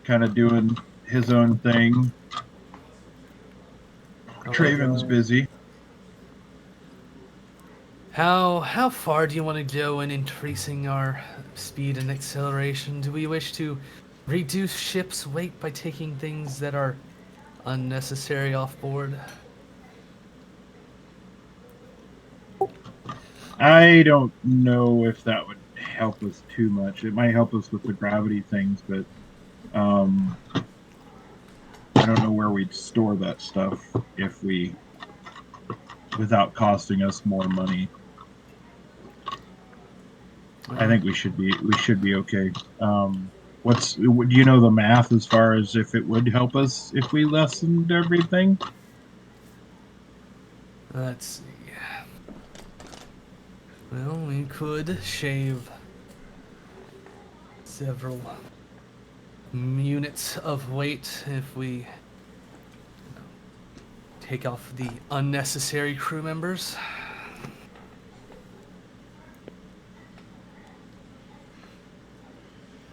kind of doing his own thing. Traven's busy. How far do you want to go in increasing our speed and acceleration? Do we wish to reduce ship's weight by taking things that are unnecessary off board? I don't know if that would help us too much. It might help us with the gravity things, but I don't know where we'd store that stuff if without costing us more money. I think we should be okay. Do you know the math as far as if it would help us if we lessened everything? Let's see. Well, we could shave several units of weight if we take off the unnecessary crew members.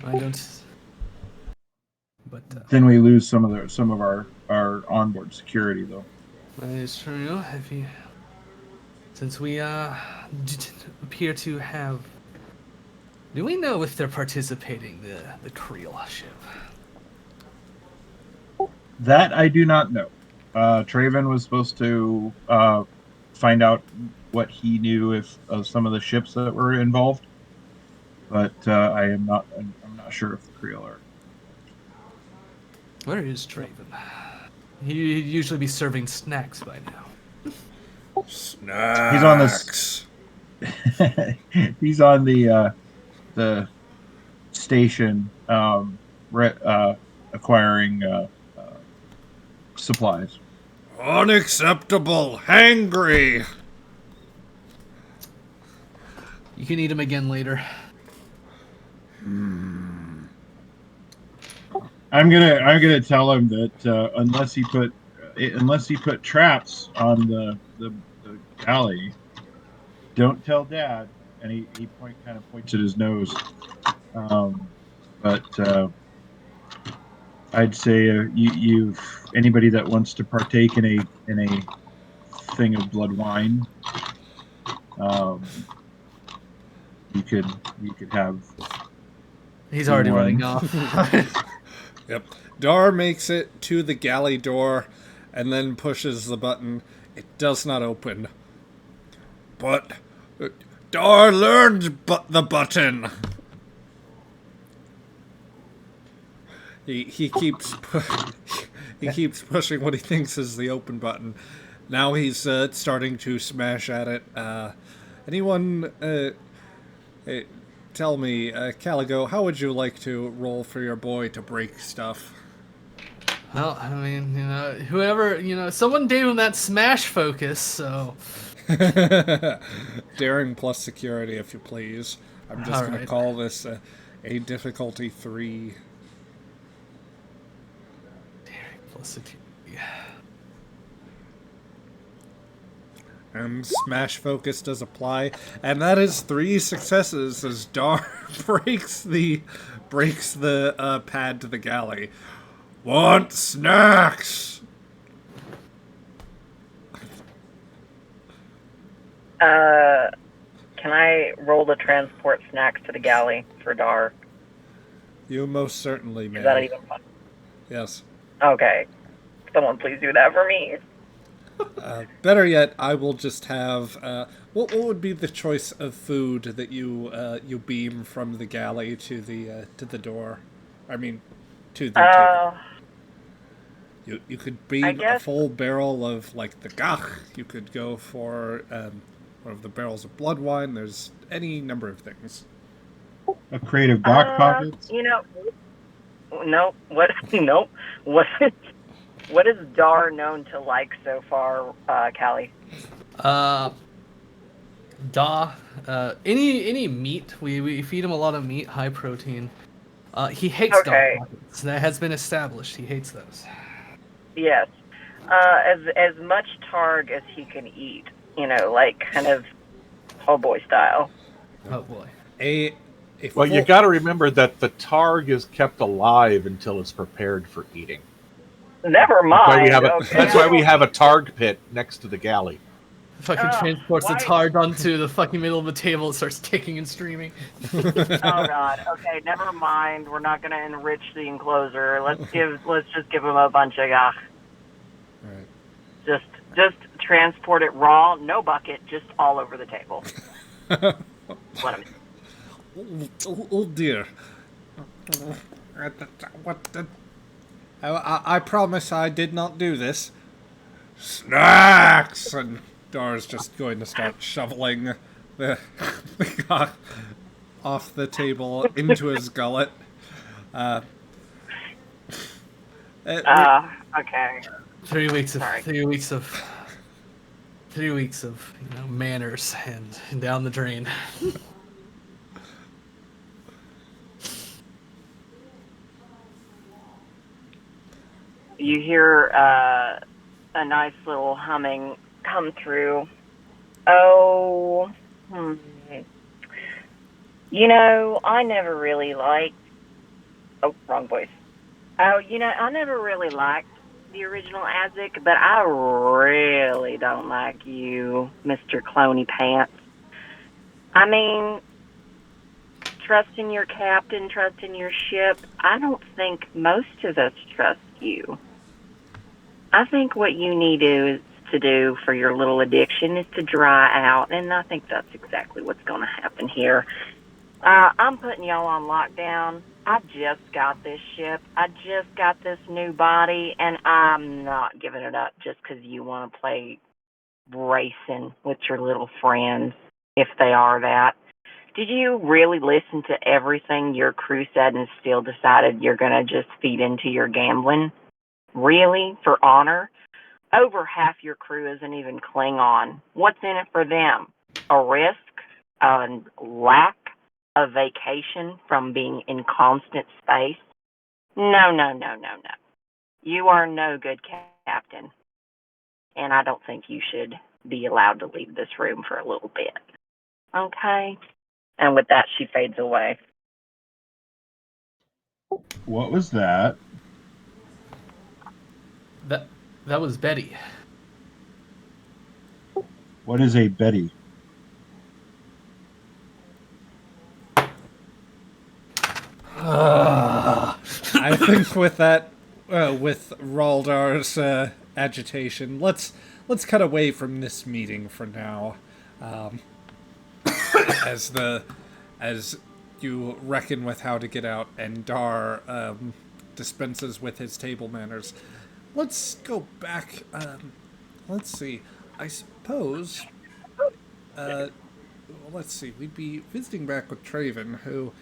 I don't. But Then we lose some of our onboard security though. that is true. Since we appear to have, do we know if they're participating the Creel ship? That I do not know. Traven was supposed to find out what he knew of some of the ships that were involved, but I'm not sure if the Creel are. Where is Traven? He'd usually be serving snacks by now. Snacks. He's on this. He's on the station acquiring supplies. Unacceptable. Hangry. You can eat them again later. I'm gonna tell him that unless he put traps on the galley, don't tell Dad. And he kind of points at his nose. But I'd say you've anybody that wants to partake in a thing of blood wine, you could have. He's already one. running off. Yep. Dar makes it to the galley door and then pushes the button. It does not open. But Dar learned the button. He keeps he keeps pushing what he thinks is the open button. Now he's starting to smash at it. Anyone tell me, Caligo, how would you like to roll for your boy to break stuff? Well, I mean, whoever, someone gave him that smash focus, so. Daring plus security, if you please. I'm just going to call this a difficulty 3. Daring plus security. And Smash Focus does apply, and that is 3 successes as Dar breaks the pad to the galley. Want snacks? Can I roll to transport snacks to the galley for Dar? You most certainly may. Is that even fun? Yes. Okay. Someone please do that for me. Better yet, I will just have. What would be the choice of food that you beam from the galley to the door? I mean, to the table. You could beam a full barrel of like the gach. You could go for one of the barrels of blood wine. There's any number of things. A crate of gach pockets. Nope. Nope. What is Dar known to like so far, Callie? Any meat. We feed him a lot of meat, high protein. He hates dog pockets. That has been established. He hates those. Yes. As much targ as he can eat. Like kind of po' boy style. Oh boy. Well, you got to remember that the targ is kept alive until it's prepared for eating. Never mind. That's why we have a targ pit next to the galley. Fucking transports the targ onto the fucking middle of the table and starts kicking and streaming. Oh god. Okay, never mind. We're not gonna enrich the enclosure. Let's just give him a bunch of gach. Right. Just transport it raw, no bucket, just all over the table. Let him. Oh dear. What the... I promise I did not do this. Snacks! And Dar's just going to start shoveling the gach off the table into his gullet. Okay. 3 weeks of manners and down the drain. You hear a nice little humming come through. Oh, I never really liked... Oh, wrong voice. Oh, I never really liked the original Azik, but I really don't like you, Mr. Cloney Pants. I mean, trust in your captain, trust in your ship. I don't think most of us trust you. I think what you need to do for your little addiction is to dry out, and I think that's exactly what's going to happen here. I'm putting y'all on lockdown. I just got this ship. I just got this new body, and I'm not giving it up just because you want to play racing with your little friends, if they are that. Did you really listen to everything your crew said and still decided you're going to just feed into your gambling? Really? For honor? Over half your crew isn't even Klingon. What's in it for them? A risk? A lack of vacation from being in constant space? No. You are no good captain. And I don't think you should be allowed to leave this room for a little bit. Okay? And with that, she fades away. What was that? That was Betty. What is a Betty? I think with that, with Raldar's agitation, let's cut away from this meeting for now. As you reckon with how to get out, and Dar dispenses with his table manners. Let's go back. Let's see. I suppose. Let's see. We'd be visiting back with Traven, who.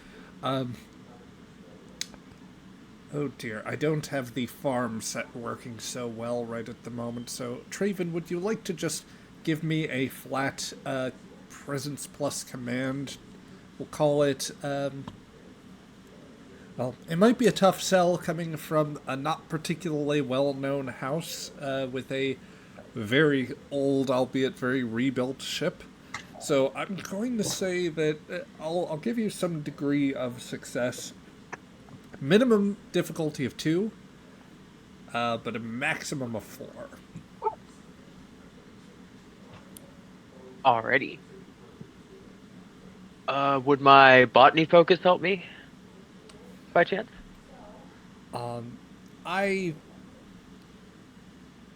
Oh dear, I don't have the farm set working so well right at the moment. So, Traven, would you like to just give me a flat presence plus command? We'll call it. Well, it might be a tough sell coming from a not particularly well-known house with a very old, albeit very rebuilt ship. So I'm going to say that I'll give you some degree of success. Minimum difficulty of 2, but a maximum of 4. Alrighty. Would my botany focus help me, by chance? I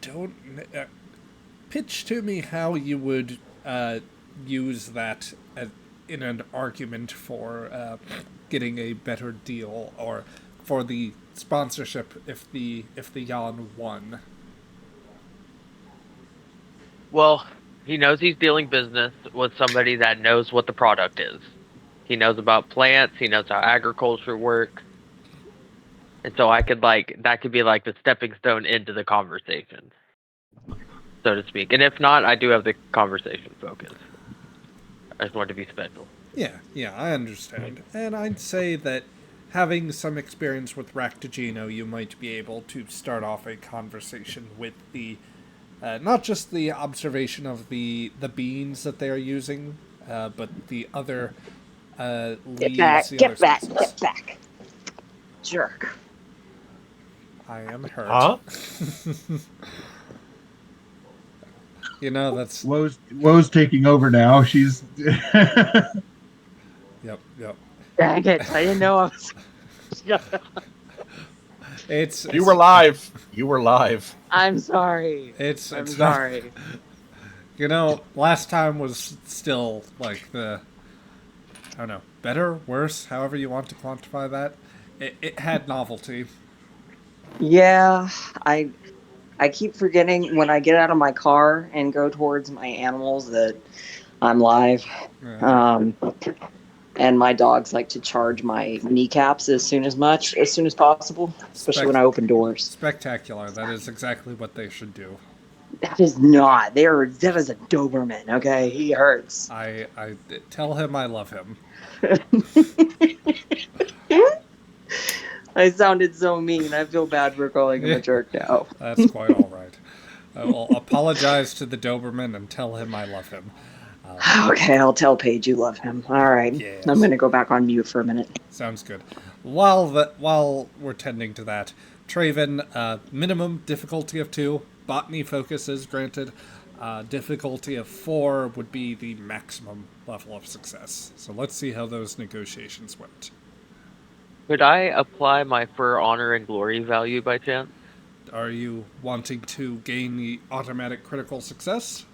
don't... pitch to me how you would use that in an argument for getting a better deal, or for the sponsorship if the Jan won. Well, he knows he's dealing business with somebody that knows what the product is. He knows about plants. He knows how agriculture works. And so that could be like the stepping stone into the conversation, so to speak. And if not, I do have the conversation focus. I just want to be special. Yeah, I understand. And I'd say that having some experience with Ractigino, you might be able to start off a conversation with the not just the observation of the beans that they are using, but the other leaves. Get back. Jerk. I am hurt. Huh? You know, that's... Woe's taking over now. She's... Yep. Dang it. I didn't know I was... You were live. I'm sorry. I'm sorry. You know, last time was still like the... I don't know, better, worse, however you want to quantify that. It had novelty. Yeah, I keep forgetting when I get out of my car and go towards my animals that I'm live. Yeah. And my dogs like to charge my kneecaps as soon as possible, especially when I open doors. Spectacular. That is exactly what they should do. That is not. That is a Doberman, okay? He hurts. I tell him I love him. I sounded so mean. I feel bad for calling him a jerk now. That's quite all right. I will apologize to the Doberman and tell him I love him. Okay, I'll tell Paige you love him. All right. Yes. I'm going to go back on mute for a minute. Sounds good. While we're tending to that, Traven, minimum difficulty of 2. Botany focus is granted. Difficulty of 4 would be the maximum level of success. So let's see how those negotiations went. Could I apply my for honor and glory value by chance? Are you wanting to gain the automatic critical success?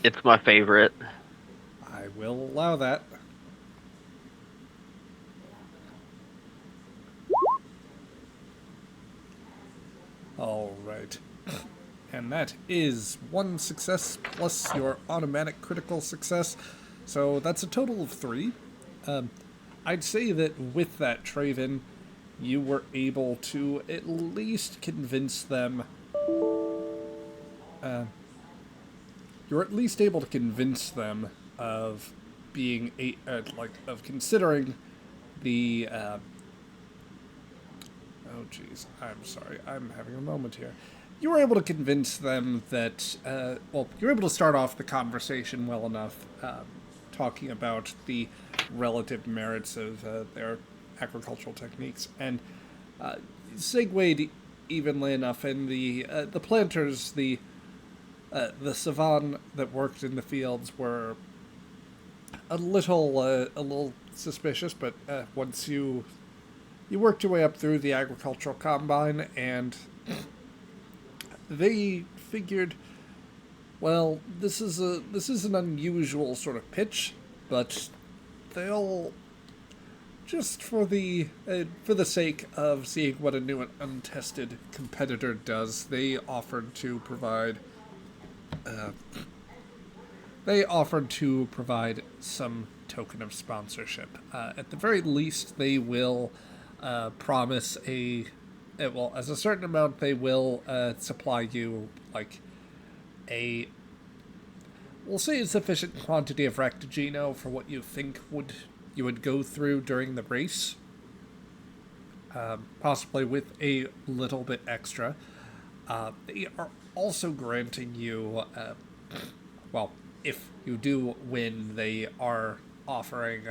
It's my favorite. I will allow that. All right. And that is 1 success plus your automatic critical success. So that's a total of 3. I'd say that with that, Traven, you were able to at least convince them... you're at least able to convince them of being of considering the oh geez, I'm sorry, I'm having a moment here. You were able to convince them that you were able to start off the conversation well enough, talking about the relative merits of their agricultural techniques, and segued evenly enough, and the planters, the savant that worked in the fields were a little suspicious, but once you worked your way up through the agricultural combine, and they figured, well, this is an unusual sort of pitch, but they'll, just for the sake of seeing what a new and untested competitor does, they offered to provide some token of sponsorship. At the very least, they will promise as a certain amount, they will supply you we'll say a sufficient quantity of Ractigino for what you think you would go through during the race, possibly with a little bit extra. They are also granting you, well, if you do win, they are offering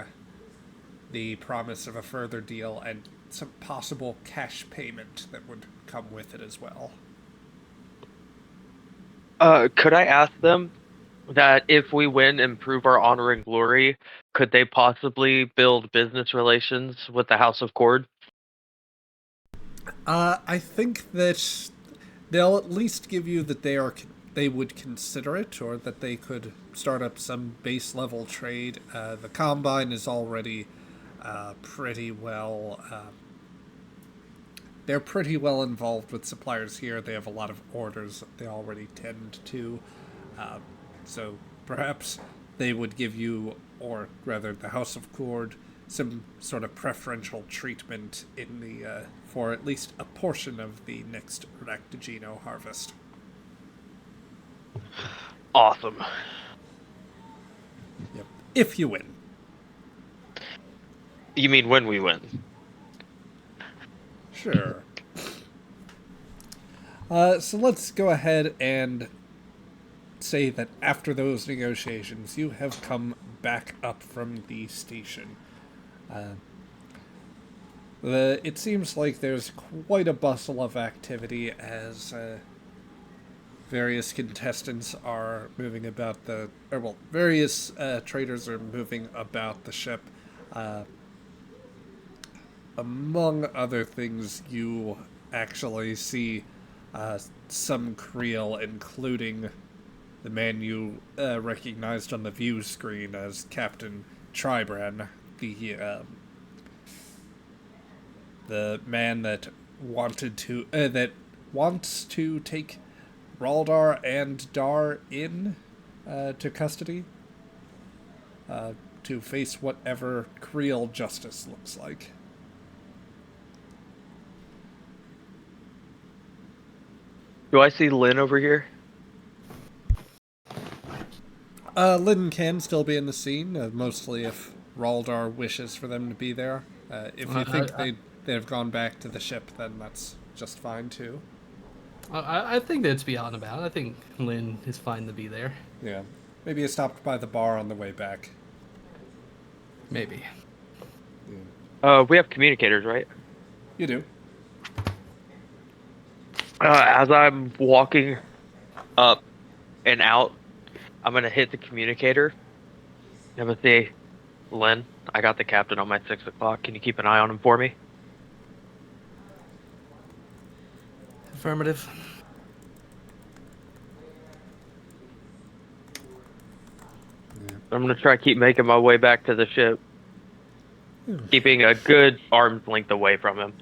the promise of a further deal and some possible cash payment that would come with it as well. Could I ask them that if we win and prove our honor and glory, could they possibly build business relations with the House of Cord? I think that they'll at least give you that they would consider it, or that they could start up some base level trade. The Combine is already pretty well. They're pretty well involved with suppliers here. They have a lot of orders that they already tend to. So perhaps they would give you, or rather the House of Cord, some sort of preferential treatment in the for at least a portion of the next Raktajino harvest. Awesome. Yep. If you win. You mean when we win? Sure. So let's go ahead and say that after those negotiations, you have come back up from the station. It seems like there's quite a bustle of activity as various contestants are moving about various traders are moving about the ship. Among other things, you actually see some Creel, including the man you recognized on the view screen as Captain Tribran, the man that wants to take Raldar and Dar in to custody to face whatever Creel justice looks like. Do I see Lynn over here? Lynn can still be in the scene, mostly if Raldar wishes for them to be there. If you think they've gone back to the ship, then that's just fine too. I think that's beyond about. I think Lynn is fine to be there. Yeah. Maybe you stopped by the bar on the way back. Maybe. We have communicators, right? You do. As I'm walking up and out, I'm gonna hit the communicator. I'm gonna say, Lynn, I got the captain on my 6 o'clock. Can you keep an eye on him for me? Affirmative. I'm gonna try to keep making my way back to the ship, keeping a good arm's length away from him.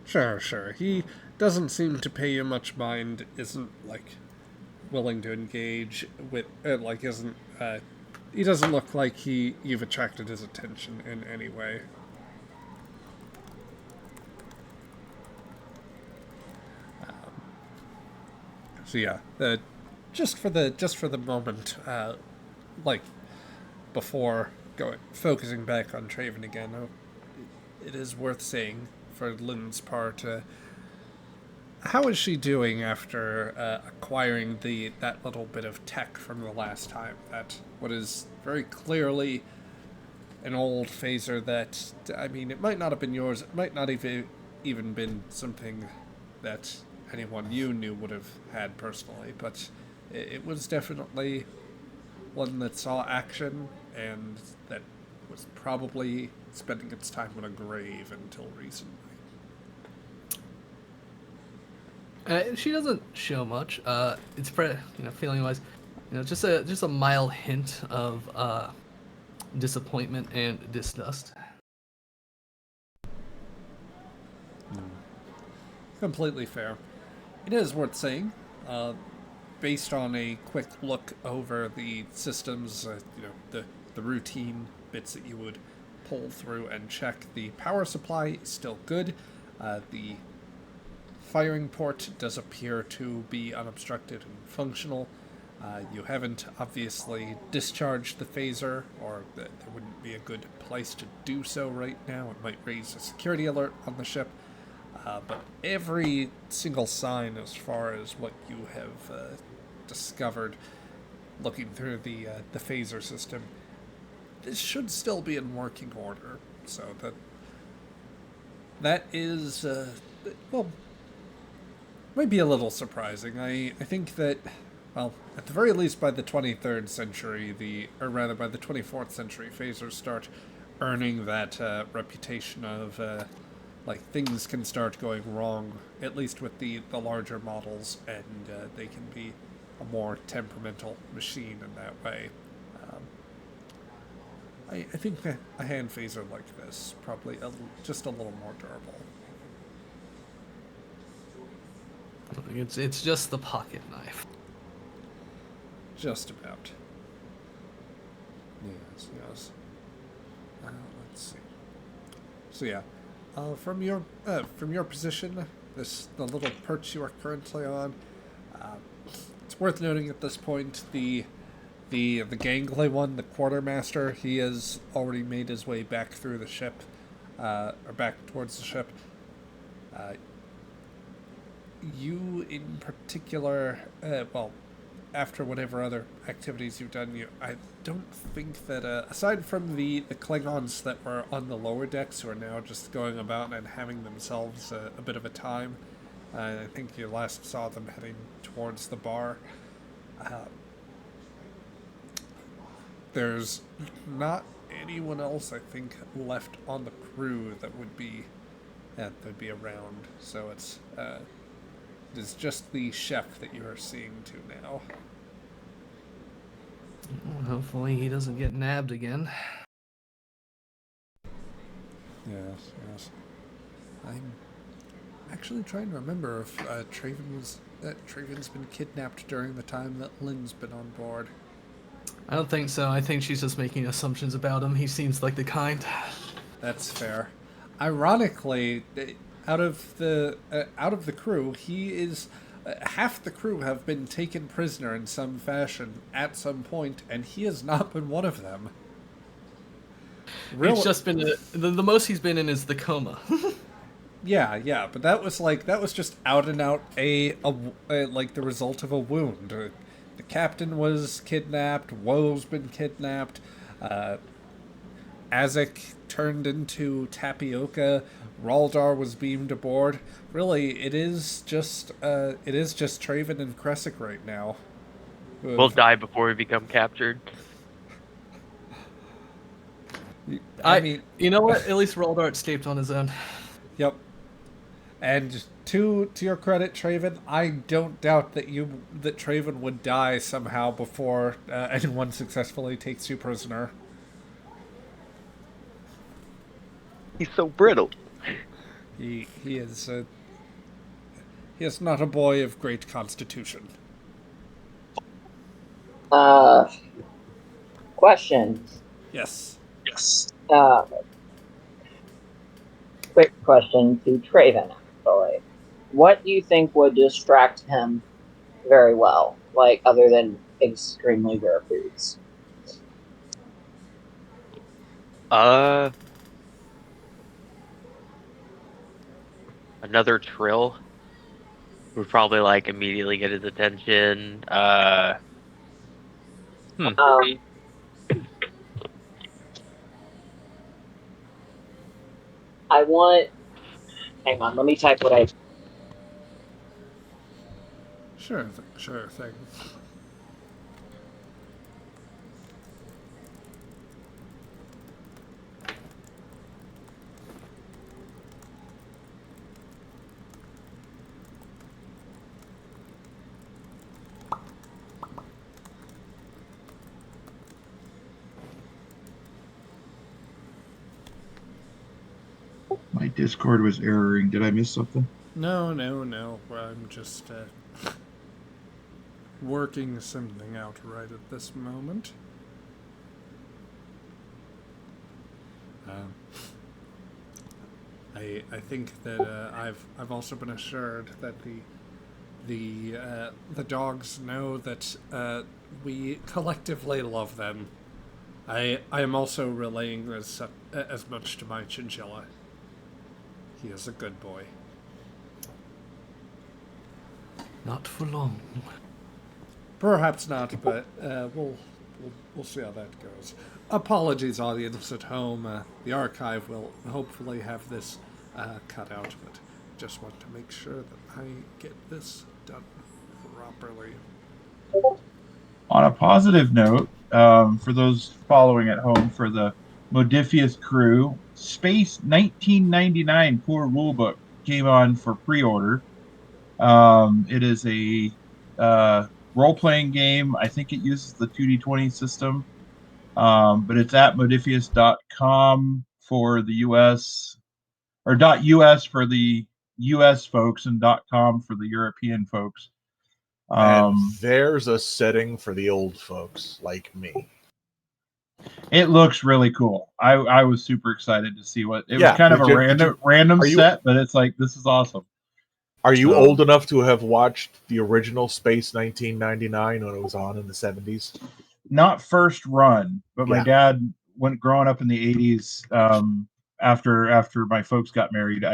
Sure. He doesn't seem to pay you much mind, isn't, willing to engage with, he doesn't look like you've attracted his attention in any way. So yeah, just for the moment, before focusing back on Traven again, it is worth saying for Lynn's part, how is she doing after acquiring that little bit of tech from the last time? That what is very clearly an old phaser that, it might not have been yours. It might not even been something that anyone you knew would have had personally, but it was definitely one that saw action and that was probably spending its time on a grave until recently. She doesn't show much. It's feeling wise, just a mild hint of disappointment and disgust. Completely fair. It is worth saying, based on a quick look over the systems, the routine bits that you would pull through and check, the power supply is still good. The firing port does appear to be unobstructed and functional. You haven't obviously discharged the phaser, or there wouldn't be a good place to do so right now. It might raise a security alert on the ship. But every single sign as far as what you have discovered looking through the phaser system, this should still be in working order. So that is, well, might be a little surprising. I think that, well, at the very least by the 23rd century, or rather by the 24th century, phasers start earning that reputation of, like, things can start going wrong, at least with the larger models, and they can be a more temperamental machine in that way. I think a hand phaser like this probably just a little more durable. It's just the pocket knife. Just about. Yes. Let's see. So yeah, from your position, the little perch you are currently on, it's worth noting at this point the gangly one, the quartermaster, he has already made his way back through the ship, or back towards the ship. You in particular, well, after whatever other activities you've done, I don't think that, aside from the Klingons that were on the lower decks who are now just going about and having themselves a bit of a time, I think you last saw them heading towards the bar. There's not anyone else, I think, left on the crew that would be around. So it is just the chef that you are seeing to now. Well, hopefully he doesn't get nabbed again. Yes. I'm actually trying to remember if Traven's been kidnapped during the time that Lynn's been on board. I don't think so. I think she's just making assumptions about him. He seems like the kind. That's fair. Ironically, out of the crew, he is half the crew have been taken prisoner in some fashion at some point, and he has not been one of them. It's just been the most he's been in is the coma. Yeah, but that was just out and out like the result of a wound. The captain was kidnapped. Woe's been kidnapped. Azek turned into tapioca. Raldar was beamed aboard. Really, it is just Traven and Kresic right now. We'll die before we become captured. I mean, you know what? At least Raldar escaped on his own. Yep. And to your credit, Traven, I don't doubt that Traven would die somehow before anyone successfully takes you prisoner. He's so brittle. He is not a boy of great constitution. Question. Yes. Quick question to Traven, actually. What do you think would distract him very well, like other than extremely rare foods? Another trill would probably like immediately get his attention. Hang on, let me type what I... Sure thing. My Discord was erroring. Did I miss something? No. I'm just working something out right at this moment. I think that I've also been assured that the dogs know that we collectively love them. I am also relaying as much to my chinchilla. He is a good boy. Not for long. Perhaps not, but we'll see how that goes. Apologies, audience at home. The archive will hopefully have this cut out, but just want to make sure that I get this done properly. On a positive note, for those following at home, for the Modifius crew, Space 1999 core rulebook came on for pre-order. It is a role-playing game. I think it uses the 2D20 system, but it's at modifius.com for the US, or .us for the US folks, and .com for the European folks. And there's a setting for the old folks like me. It looks really cool. I was super excited to see what it was. Yeah, Kind of a did you- random are you- set, but it's like, this is awesome. Are you old enough to have watched the original Space 1999 when it was on in the 70s? Not first run, but my Yeah. dad, when growing up in the 80s, after my folks got married,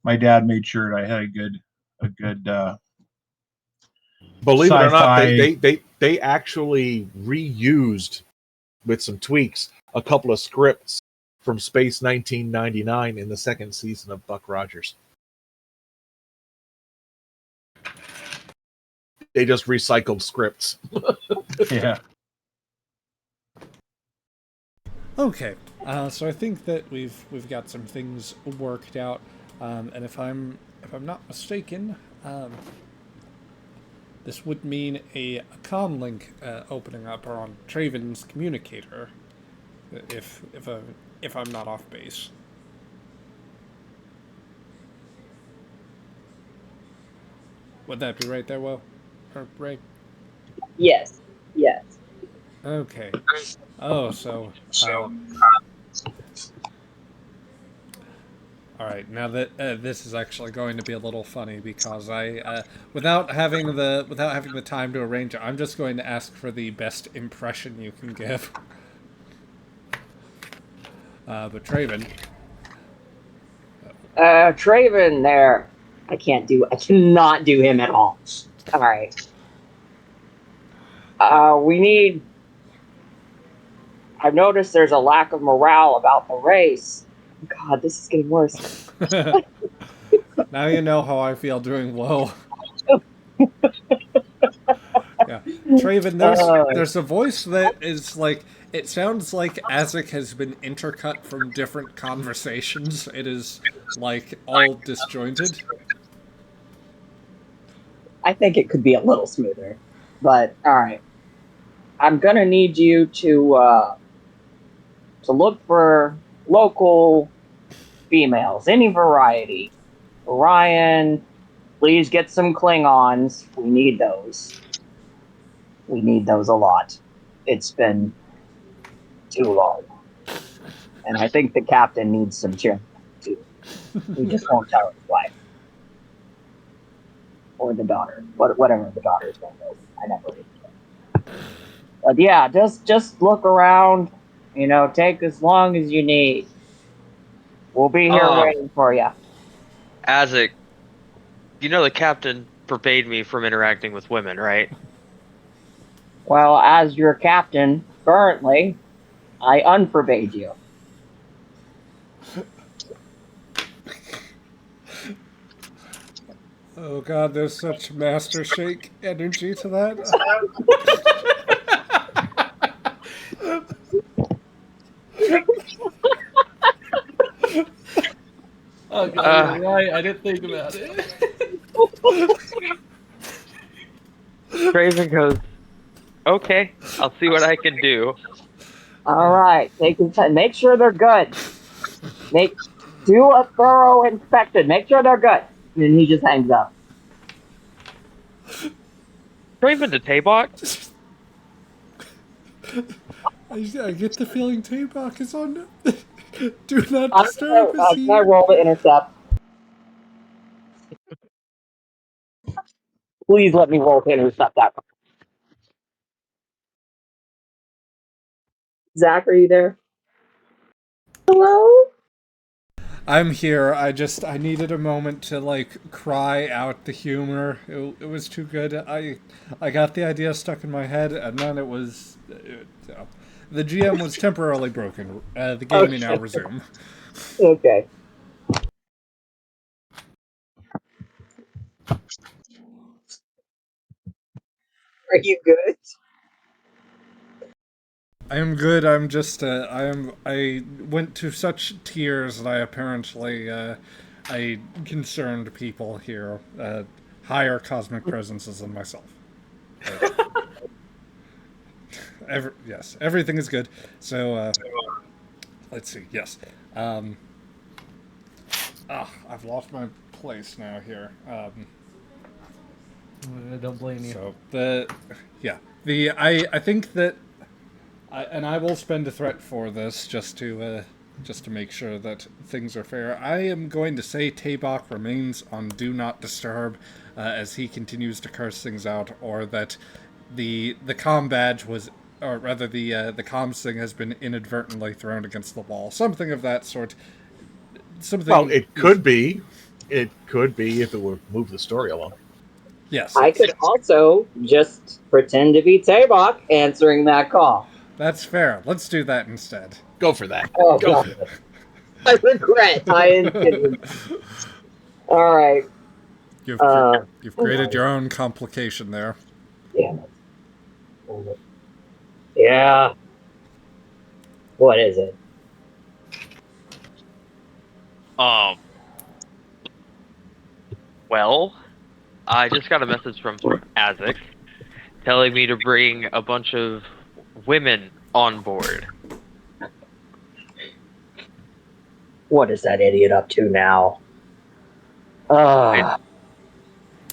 my dad made sure I had a good Believe it or not, sci-fi. they actually reused, with some tweaks, a couple of scripts from Space 1999 in the second season of Buck Rogers. They just recycled scripts. Yeah. Okay, so I think that we've got some things worked out, and if I'm not mistaken, this would mean a comm link opening up on Traven's communicator, if I'm not off base. Would that be right there, Will? Or Ray? Yes. Yes. Okay. Oh, so. All right. Now that this is actually going to be a little funny because I, without having the time to arrange it, I'm just going to ask for the best impression you can give. But Traven. Traven there. I cannot do him at all. All right. I've noticed there's a lack of morale about the race. God, this is getting worse. Now you know how I feel doing low. Yeah, Traven, there's a voice that is like, it sounds like Azek has been intercut from different conversations. It is like all disjointed. I think it could be a little smoother, but all right. I'm gonna need you to look for local females, any variety. Ryan, please get some Klingons. We need those. We need those a lot. It's been too long. And I think the captain needs some cheering too. We just won't tell his wife. Or the daughter. Whatever the daughter's name is. I never really care. But yeah, just look around. Take as long as you need. We'll be here waiting for you. Azek, the captain forbade me from interacting with women, right? Well, as your captain, currently, I unforbade you. Oh god, there's such Master Shake energy to that. Oh god, you're right. I didn't think about it. Traven goes, okay, I'll see what I can do. All right, take your time. Make sure they're good. Do a thorough inspection. Make sure they're good. And he just hangs up. Traven to Taybok? I get the feeling Taybok is on. Do not disturb. Can I roll to intercept? Please let me roll to intercept that. Zach, are you there? Hello? I'm here. I needed a moment to like cry out the humor. It was too good. I got the idea stuck in my head, and then it was. The GM was temporarily broken. The game may now resume. Okay. Are you good? I am good. I'm just. I went to such tears that I apparently. I concerned people here. Higher cosmic presences than myself. Yes, everything is good. So, let's see. Yes. I've lost my place now here. I don't blame you. So I think that I will spend a threat for this just to make sure that things are fair. I am going to say Tabak remains on Do Not Disturb as he continues to curse things out, or that the comm badge was, or rather the comms thing has been inadvertently thrown against the wall. Something of that sort. Something. Well, it could be. It could be if it would move the story along. Yes. I could also just pretend to be Tabak answering that call. That's fair. Let's do that instead. Go for that. Oh, Go God. for it. I regret. I intended. All right. You've created your own complication there. Damn it. Yeah. What is it? Well, I just got a message from Azek telling me to bring a bunch of women on board. What is that idiot up to now?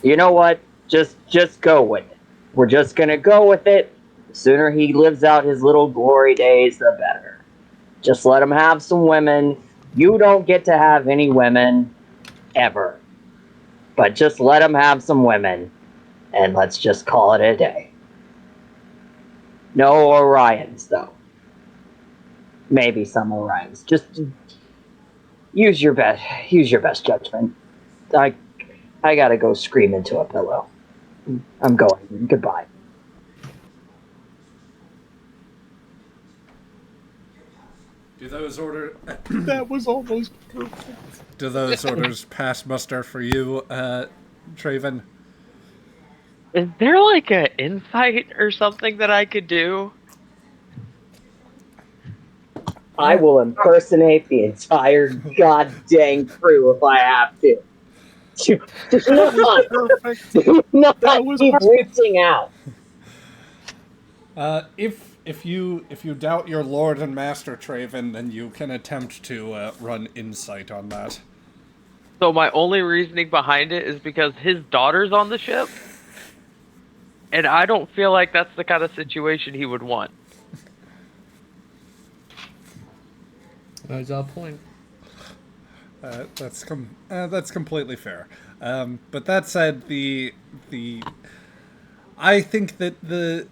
You know what? Just go with it. We're just gonna go with it. The sooner he lives out his little glory days, the better. Just let him have some women. You don't get to have any women, ever. But just let him have some women, and let's just call it a day. No Orions, though. Maybe some Orions. Just use your best judgment. I gotta go scream into a pillow. I'm going. Goodbye. Do those orders? That was almost perfect. Do those orders pass muster for you, Traven? Is there like an insight or something that I could do? I will impersonate the entire goddamn crew if I have to. Do not keep reaching out. If you doubt your lord and master Traven, then you can attempt to run insight on that. So my only reasoning behind it is because his daughter's on the ship, and I don't feel like that's the kind of situation he would want. That's a point. That's completely fair. But that said, I think that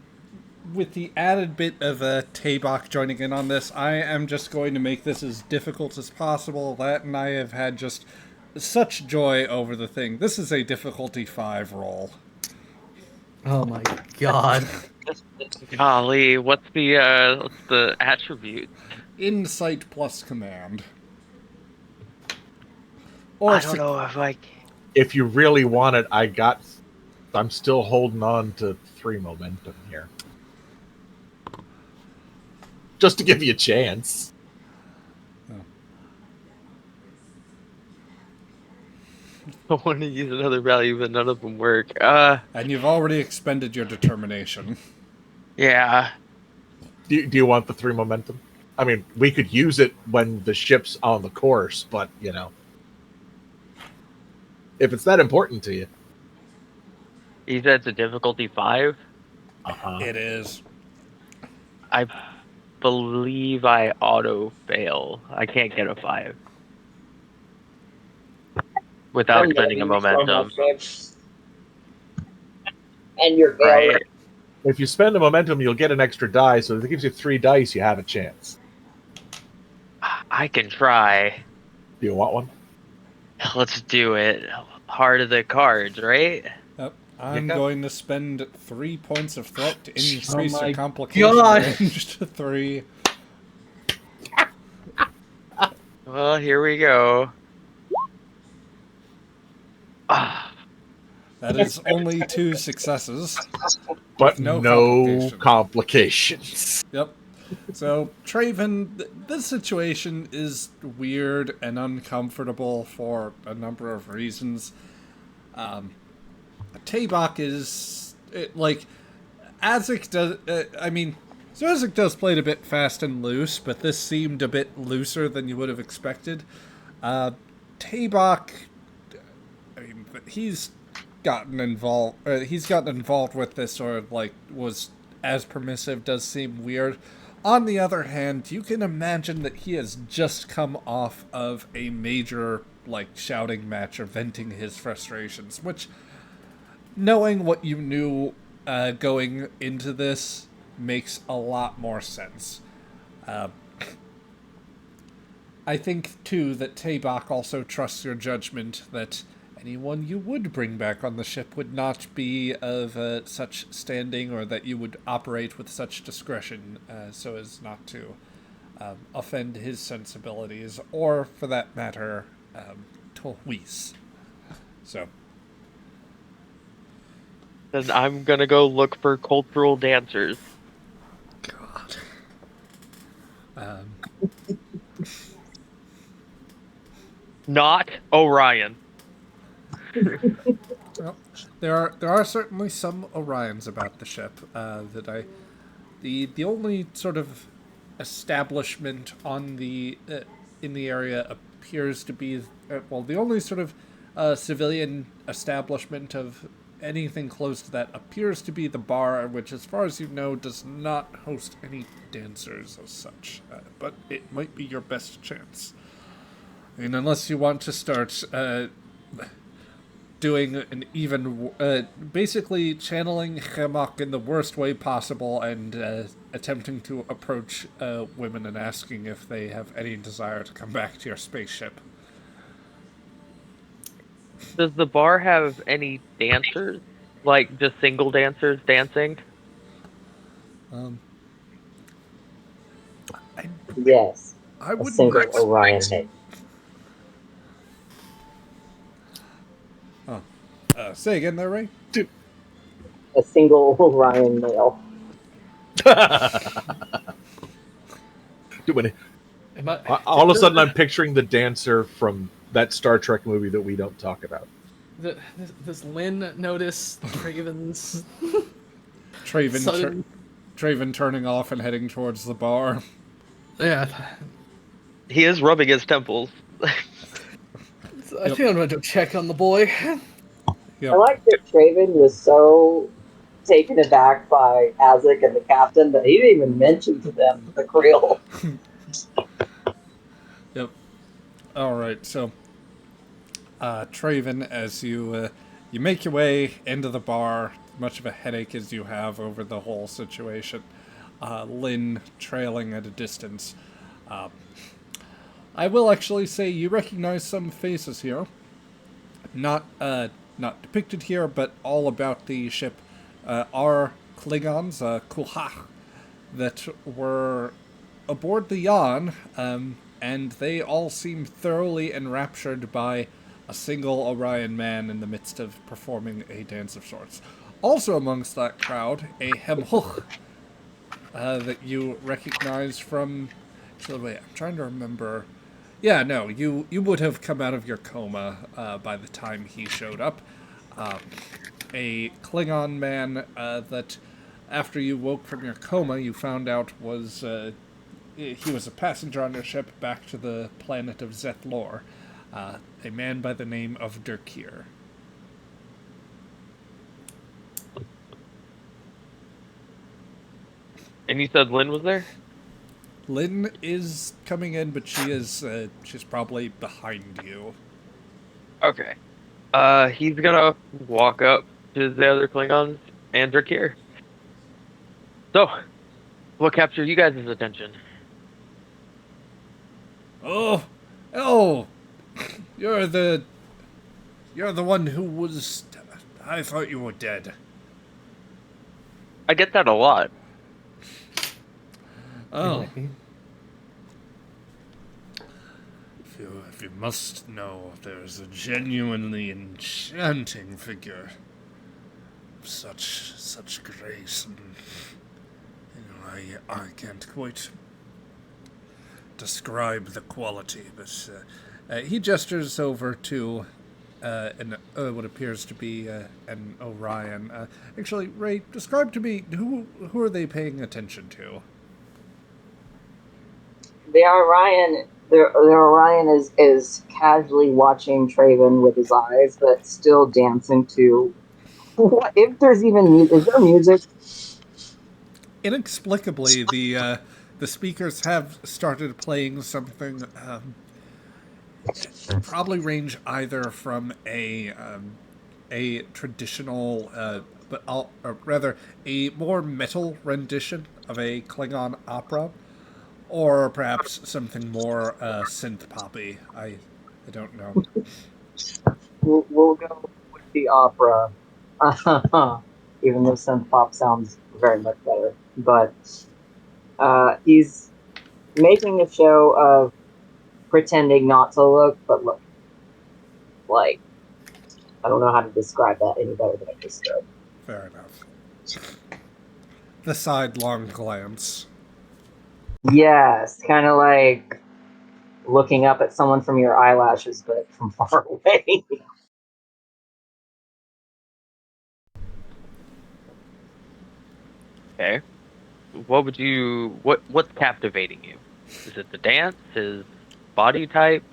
with the added bit of Tabak joining in on this, I am just going to make this as difficult as possible. That and I have had just such joy over the thing. This is a difficulty 5 roll. Oh my god. Golly, what's the attribute? Insight plus command. I don't know if I can. If you really want it, I'm still holding on to 3 momentum here. Just to give you a chance. I want to use another value, but none of them work. And you've already expended your determination. Yeah. Do you want the 3 momentum? I mean, we could use it when the ship's on the course, but, you know. If it's that important to you. He said it's a difficulty 5? Uh-huh. It is. I believe I auto-fail. I can't get a 5. Without spending a momentum. And you're Right. If you spend a momentum, you'll get an extra die, so if it gives you 3 dice, you have a chance. I can try. Do you want one? Let's do it. Heart of the cards, right? Yep. I'm Yeah. going to spend 3 points of threat to increase my your complication God. range to 3. Well, here we go. Ah, That is only 2 successes. But no no complications. complications. Yep. So, Traven, this situation is weird and uncomfortable for a number of reasons. Tabak is like Azik does. Azik does play it a bit fast and loose, but this seemed a bit looser than you would have expected. Tabak, I mean, he's gotten involved. He's gotten involved with this, or like was as permissive. Does seem weird. On the other hand, you can imagine that he has just come off of a major like shouting match or venting his frustrations, which, knowing what you knew going into this, makes a lot more sense. I think, too, that Tabak also trusts your judgment that anyone you would bring back on the ship would not be of such standing, or that you would operate with such discretion so as not to offend his sensibilities, or, for that matter, tlha'wI's. So... then I'm gonna go look for cultural dancers. God. Not Orion. Well, there are certainly some Orions about the ship the only sort of establishment on the in the area appears to be the only sort of civilian establishment of anything close to that appears to be the bar, which, as far as you know, does not host any dancers as such. But it might be your best chance. I mean, unless you want to start doing an even... basically channeling Chemak in the worst way possible and attempting to approach women and asking if they have any desire to come back to your spaceship. Does the bar have any dancers? Like, just single dancers dancing? Yes, I a wouldn't single expect... Orion hit. say again there, Ray? A single Orion male. When Am I, all of a sudden, I'm picturing the dancer from that Star Trek movie that we don't talk about. Does Lynn notice Traven's Traven, sudden... Traven turning off and heading towards the bar. Yeah. He is rubbing his temples. I think I'm gonna go check on the boy. Yep. I like that Traven was so taken aback by Azik and the captain that he didn't even mention to them the Creel. Yep. All right. So, Traven, as you make your way into the bar, much of a headache as you have over the whole situation, Lynn trailing at a distance. I will actually say you recognize some faces here. Not depicted here, but all about the ship are Klingons, tlha'wI, that were aboard the Yan, and they all seem thoroughly enraptured by a single Orion man in the midst of performing a dance of sorts. Also amongst that crowd, a Hemhuch that you recognize from... Actually, wait, I'm trying to remember... Yeah, no, you would have come out of your coma by the time he showed up. A Klingon man that, after you woke from your coma, you found out was... he was a passenger on your ship back to the planet of Zethlor. A man by the name of Dirkir. And you said Lynn was there? Lynn is coming in, but she's probably behind you. Okay. He's gonna walk up to the other Klingons and Drakir. So, what captured you guys' attention? Oh, You're the one who was... I thought you were dead. I get that a lot. Oh, Might be. if you must know, there's a genuinely enchanting figure. Such grace, and I can't quite describe the quality, but he gestures over to what appears to be an Orion. Actually, Ray, describe to me who are they paying attention to? The Orion is casually watching Traven with his eyes, but still dancing to. What if there's even music? Is there music? Inexplicably, the speakers have started playing something. Probably range either from a traditional, or rather a more metal rendition of a Klingon opera, or perhaps something more synth poppy. I don't know. We'll go with the opera, even though synth pop sounds very much better. But he's making a show of pretending not to look, but look. Like, I don't know how to describe that any better than I just did. Fair enough. The sidelong glance. Yes, kind of like looking up at someone from your eyelashes, but from far away. Okay. What's captivating you? Is it the dance? His body type?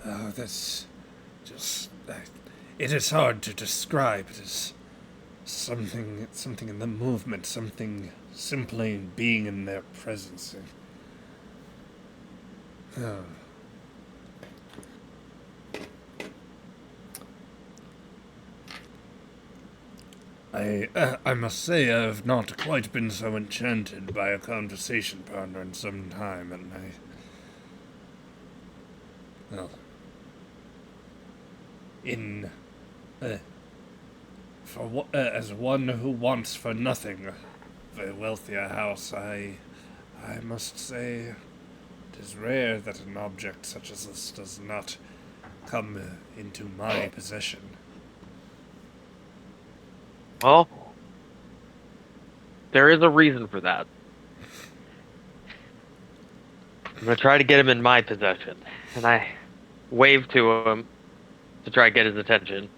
Oh, that's just... it is hard to describe. It is something in the movement, something simply being in their presence. Oh. I must say I have not quite been so enchanted by a conversation partner in some time, and well, as one who wants for nothing of a wealthier house, I must say it is rare that an object such as this does not come into my possession. Well, there is a reason for that. I'm gonna try to get him in my possession, and I wave to him to try to get his attention.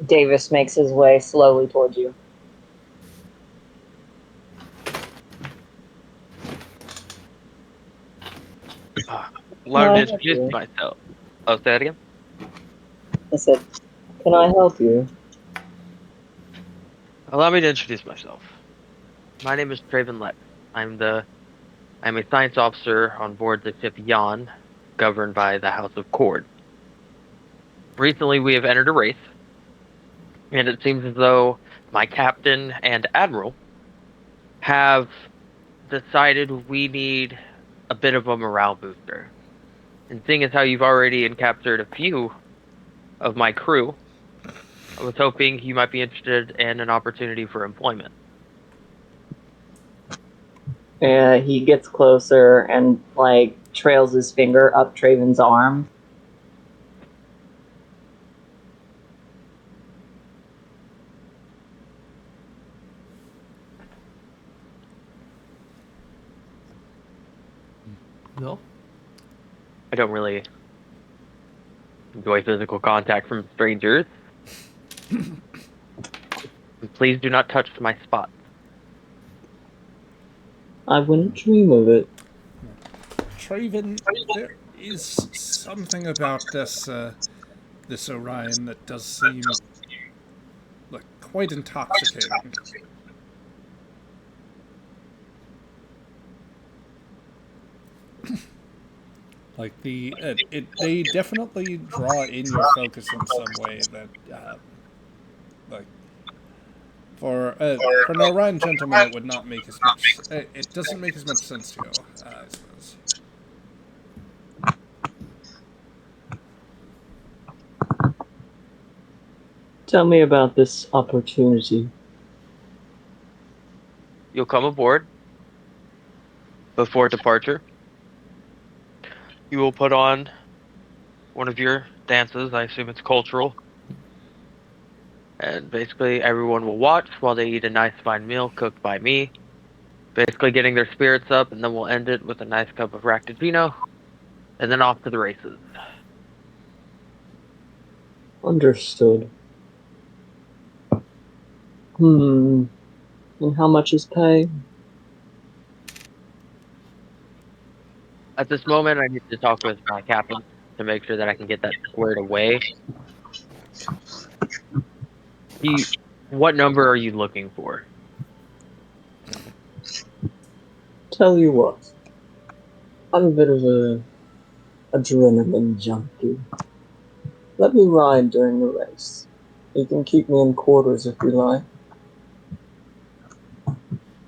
Davis makes his way slowly towards you. Allow me to Can I help introduce you? myself. Oh, say that again? I said, "Can I help you?" Allow me to introduce myself. My name is Traven Lex. I'm a science officer on board the ship Yan, governed by the House of Cord. Recently, we have entered a race, and it seems as though my captain and admiral have decided we need a bit of a morale booster. And seeing as how you've already captured a few of my crew, I was hoping you might be interested in an opportunity for employment. He gets closer and like trails his finger up Traven's arm. No? I don't really enjoy physical contact from strangers. Please do not touch my spot. I wouldn't dream of it. Traven, there is something about this Orion that does seem like quite intoxicating. Like they definitely draw in your focus in some way that, like, for an Orion gentleman, it would not make as much. It doesn't make as much sense to you, I suppose. Tell me about this opportunity. You'll come aboard before departure. You will put on one of your dances. I assume it's cultural. And basically, everyone will watch while they eat a nice fine meal cooked by me. Basically, getting their spirits up, and then we'll end it with a nice cup of Ractagino, and then off to the races. Understood. And how much is pay? At this moment, I need to talk with my captain to make sure that I can get that squared away. What number are you looking for? Tell you what, I'm a bit of a adrenaline junkie. Let me ride during the race. You can keep me in quarters if you like.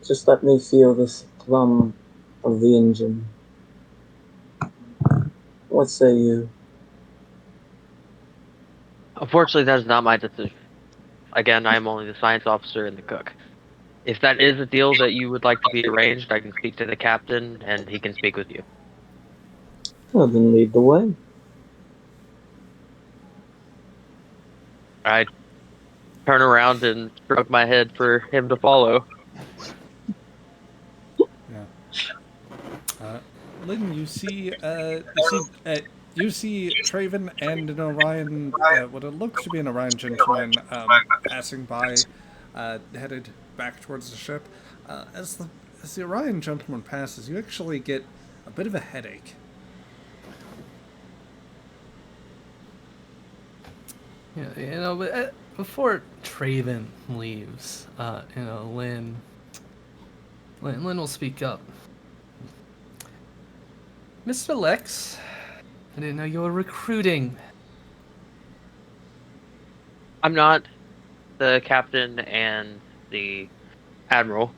Just let me feel this thrum of the engine. What say you? Unfortunately, that is not my decision. Again, I am only the science officer and the cook. If that is a deal that you would like to be arranged, I can speak to the captain and he can speak with you. Well, then lead the way. I turn around and shrug my head for him to follow. Yeah. Lynn, you see Traven and an Orion, what it looks to be an Orion gentleman, passing by, headed back towards the ship. As the Orion gentleman passes, you actually get a bit of a headache. Yeah, but before Traven leaves, Lynn will speak up. Mr. Lex, I didn't know you were recruiting. I'm not. The captain and the admiral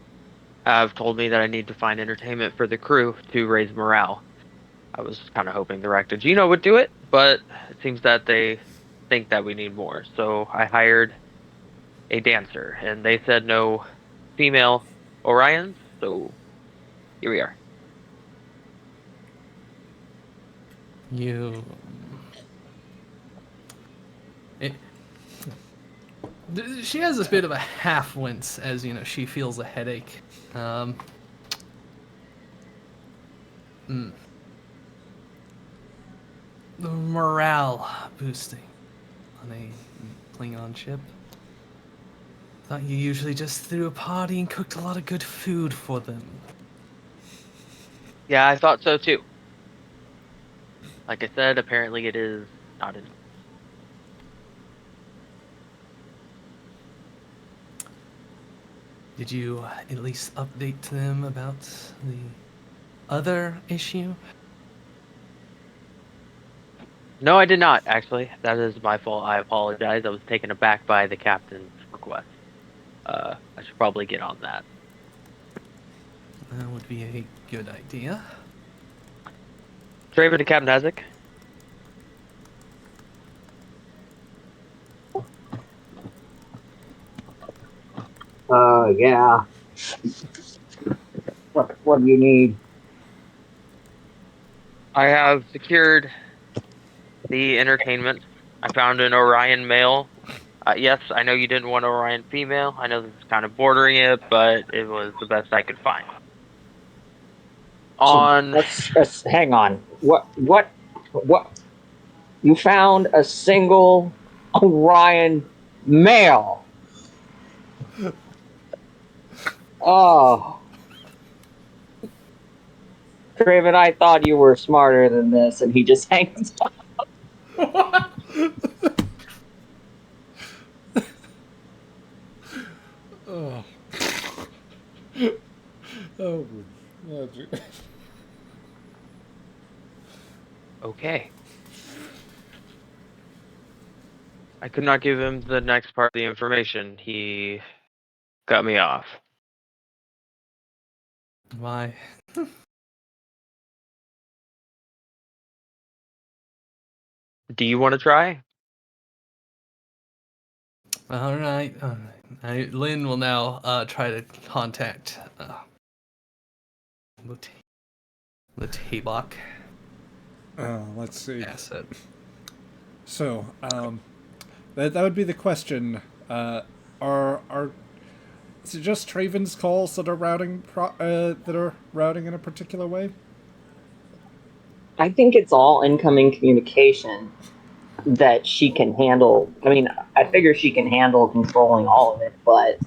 have told me that I need to find entertainment for the crew to raise morale. I was kind of hoping the Ractagino would do it, but it seems that they think that we need more. So I hired a dancer, and they said no female Orions, so here we are. You. She has this bit of a half wince as she feels a headache. The morale boosting on a Klingon ship. Thought you usually just threw a party and cooked a lot of good food for them. Yeah, I thought so too. Like I said, apparently it is not enough. Did you at least update them about the other issue? No, I did not, actually. That is my fault. I apologize. I was taken aback by the captain's request. I should probably get on that. That would be a good idea. Traven to Captain Hasek. Yeah. What do you need? I have secured the entertainment. I found an Orion male. Yes, I know you didn't want Orion female. I know this is kind of bordering it, but it was the best I could find. So On let's hang on. What? You found a single Orion male. Oh, Craven, I thought you were smarter than this, and he just hangs up. Oh. Oh. okay. I could not give him the next part of the information. He cut me off. Why? Do you want to try? All right. Lynn will now try to contact the Tabak Let's see. asset. So, that would be the question. Are is it just Traven's calls that are routing in a particular way? I think it's all incoming communication that she can handle. I mean, I figure she can handle controlling all of it, but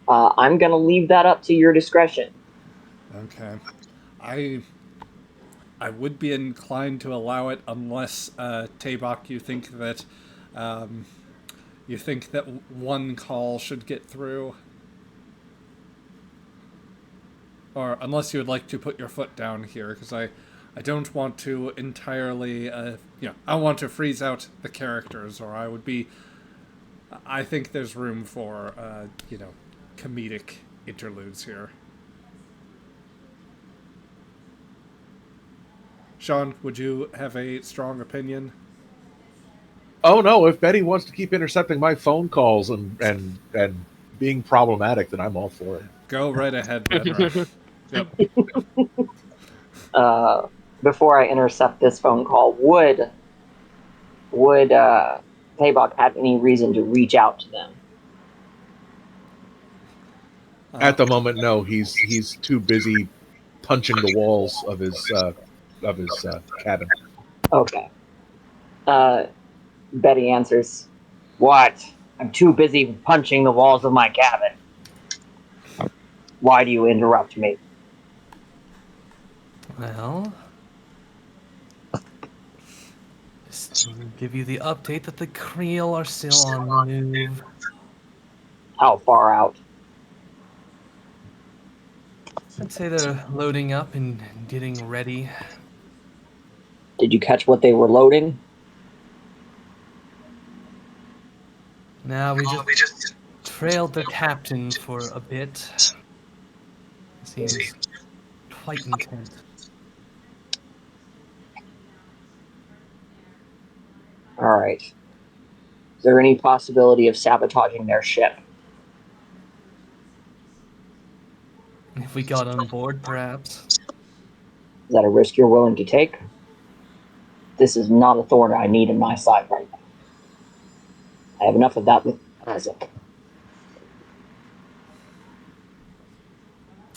I'm going to leave that up to your discretion. Okay. I would be inclined to allow it unless, Tabak, you think that one call should get through, or unless you would like to put your foot down here, because I don't want to entirely, I want to freeze out the characters, or I think there's room for, comedic interludes here. Sean, would you have a strong opinion? Oh no! If Betty wants to keep intercepting my phone calls and being problematic, then I'm all for it. Go right ahead, Benra. Yep. Before I intercept this phone call, would Taybok have any reason to reach out to them? At the moment, no. He's too busy punching the walls of his cabin. Okay. Betty answers, "What? I'm too busy punching the walls of my cabin. Why do you interrupt me?" Well, just to give you the update that the Creel are still on the move. How far out? I'd say they're loading up and getting ready. Did you catch what they were loading? Now we just trailed their captain for a bit. Seems quite intense. All right. Is there any possibility of sabotaging their ship? If we got on board, perhaps. Is that a risk you're willing to take? This is not a thorn I need in my side right now. I have enough of that with Isaac.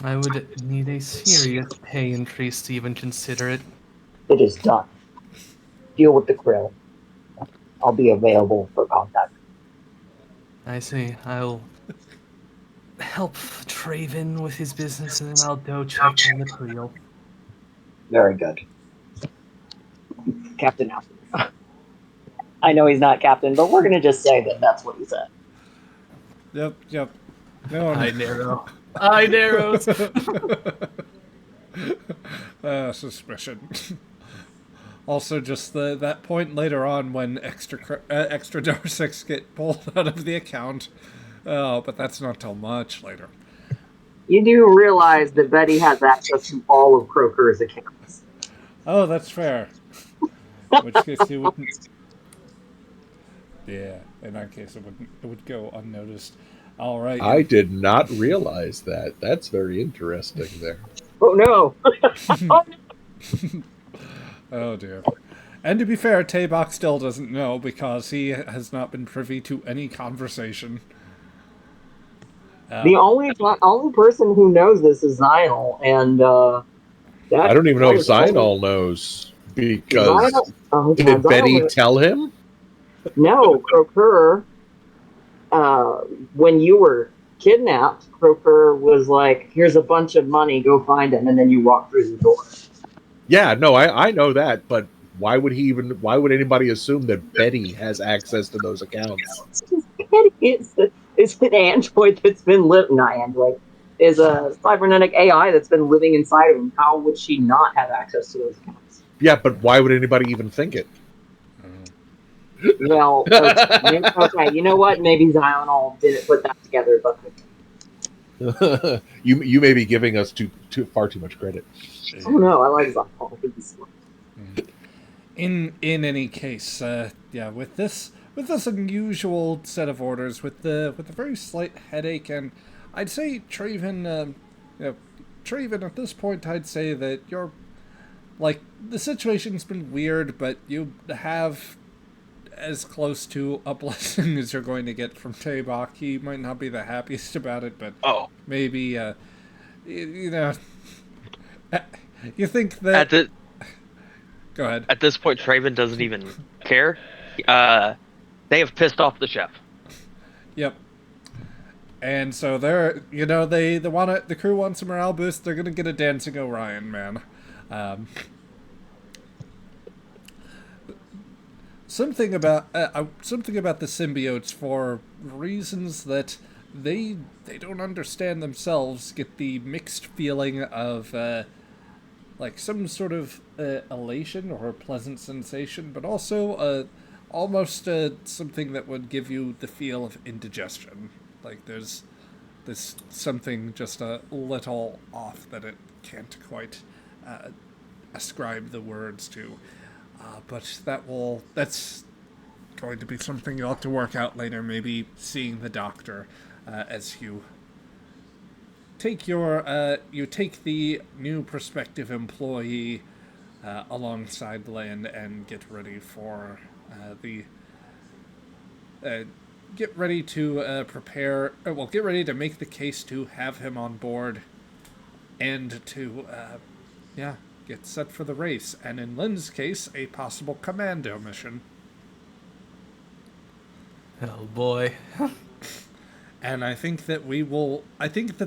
I would need a serious pay increase to even consider it. It is done. Deal with the krill. I'll be available for contact. I see. I'll help Traven with his business, and then I'll go check on the Creel. Very good. Captain Alfred. I know he's not captain, but we're going to just say that that's what he said. Yep. No, I narrow. I narrows. Suspicion. Also, just that point later on when extra Dorsix get pulled out of the account. Oh, but that's not till much later. You do realize that Betty has access to all of Croker's accounts. Oh, that's fair. In which case you wouldn't. Yeah, in that case it would go unnoticed. All right. I did not realize that. That's very interesting there. Oh no! Oh dear. And to be fair, Tabak still doesn't know because he has not been privy to any conversation. The only person who knows this is Zional, and I don't even know if Zional knows because did Betty tell him? No, Croker. When you were kidnapped, Croker was like, "Here's a bunch of money. Go find him," and then you walk through the door. Yeah, no, I know that, but why would anybody assume that Betty has access to those accounts? Betty is an android that's been living. Not android. Is a cybernetic AI that's been living inside of him. How would she not have access to those accounts? Yeah, but why would anybody even think it? Well, okay, you know what? Maybe Zional didn't put that together, but you may be giving us far too much credit. Oh no, I like Zional. In any case, with this with this unusual set of orders, with a very slight headache, and I'd say Traven, Traven, at this point, I'd say that you're, like, the situation's been weird, but you have as close to a blessing as you're going to get from Tabak. He might not be the happiest about it, but maybe, you know, you think that... Go ahead. At this point, Traven doesn't even care. They have pissed off the chef. Yep. And so they're, they want the crew wants a morale boost. They're gonna get a Dancing Orion, man. Something about the symbiotes, for reasons that they don't understand themselves, get the mixed feeling of like some sort of elation or a pleasant sensation, but also almost something that would give you the feel of indigestion. Like there's something just a little off that it can't quite ascribe the words to. But that's going to be something you'll have to work out later, maybe seeing the doctor as you take the new prospective employee alongside Lynn and get ready for get ready to get ready to make the case to have him on board and to get set for the race, and in Lynn's case, a possible commando mission. Oh boy. And I think that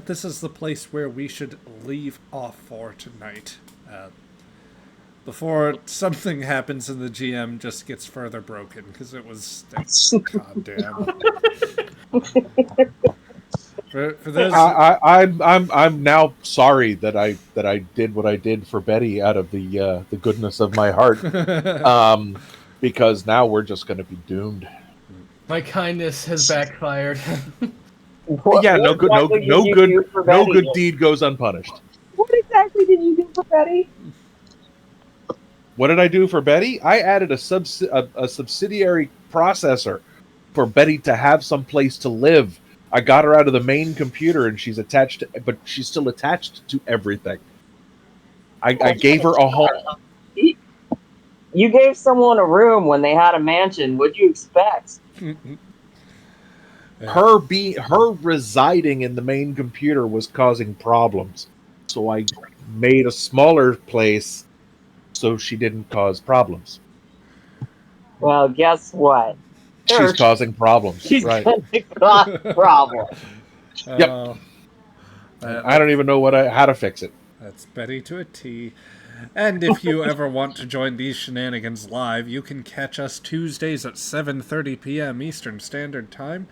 this is the place where we should leave off for tonight. Before something happens and the GM just gets further broken, because it was... goddamn. For those... I'm now sorry that I did what I did for Betty out of the goodness of my heart, because now we're just going to be doomed. My kindness has backfired. No good deed goes unpunished. What exactly did you do for Betty? What did I do for Betty? I added a subsidiary processor for Betty to have some place to live. I got her out of the main computer, and she's still attached to everything. I gave her a home. You gave someone a room when they had a mansion. What'd you expect? Her residing in the main computer was causing problems, so I made a smaller place so she didn't cause problems. Well, guess what? She's causing problems. She's right. going to cause problems. Yep. I don't even know how to fix it. That's Betty to a T. And if you ever want to join these shenanigans live, you can catch us Tuesdays at 7:30 p.m. Eastern Standard Time.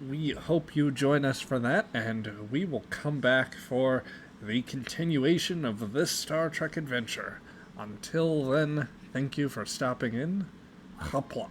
We hope you join us for that, and we will come back for the continuation of this Star Trek adventure. Until then, thank you for stopping in. Hopla.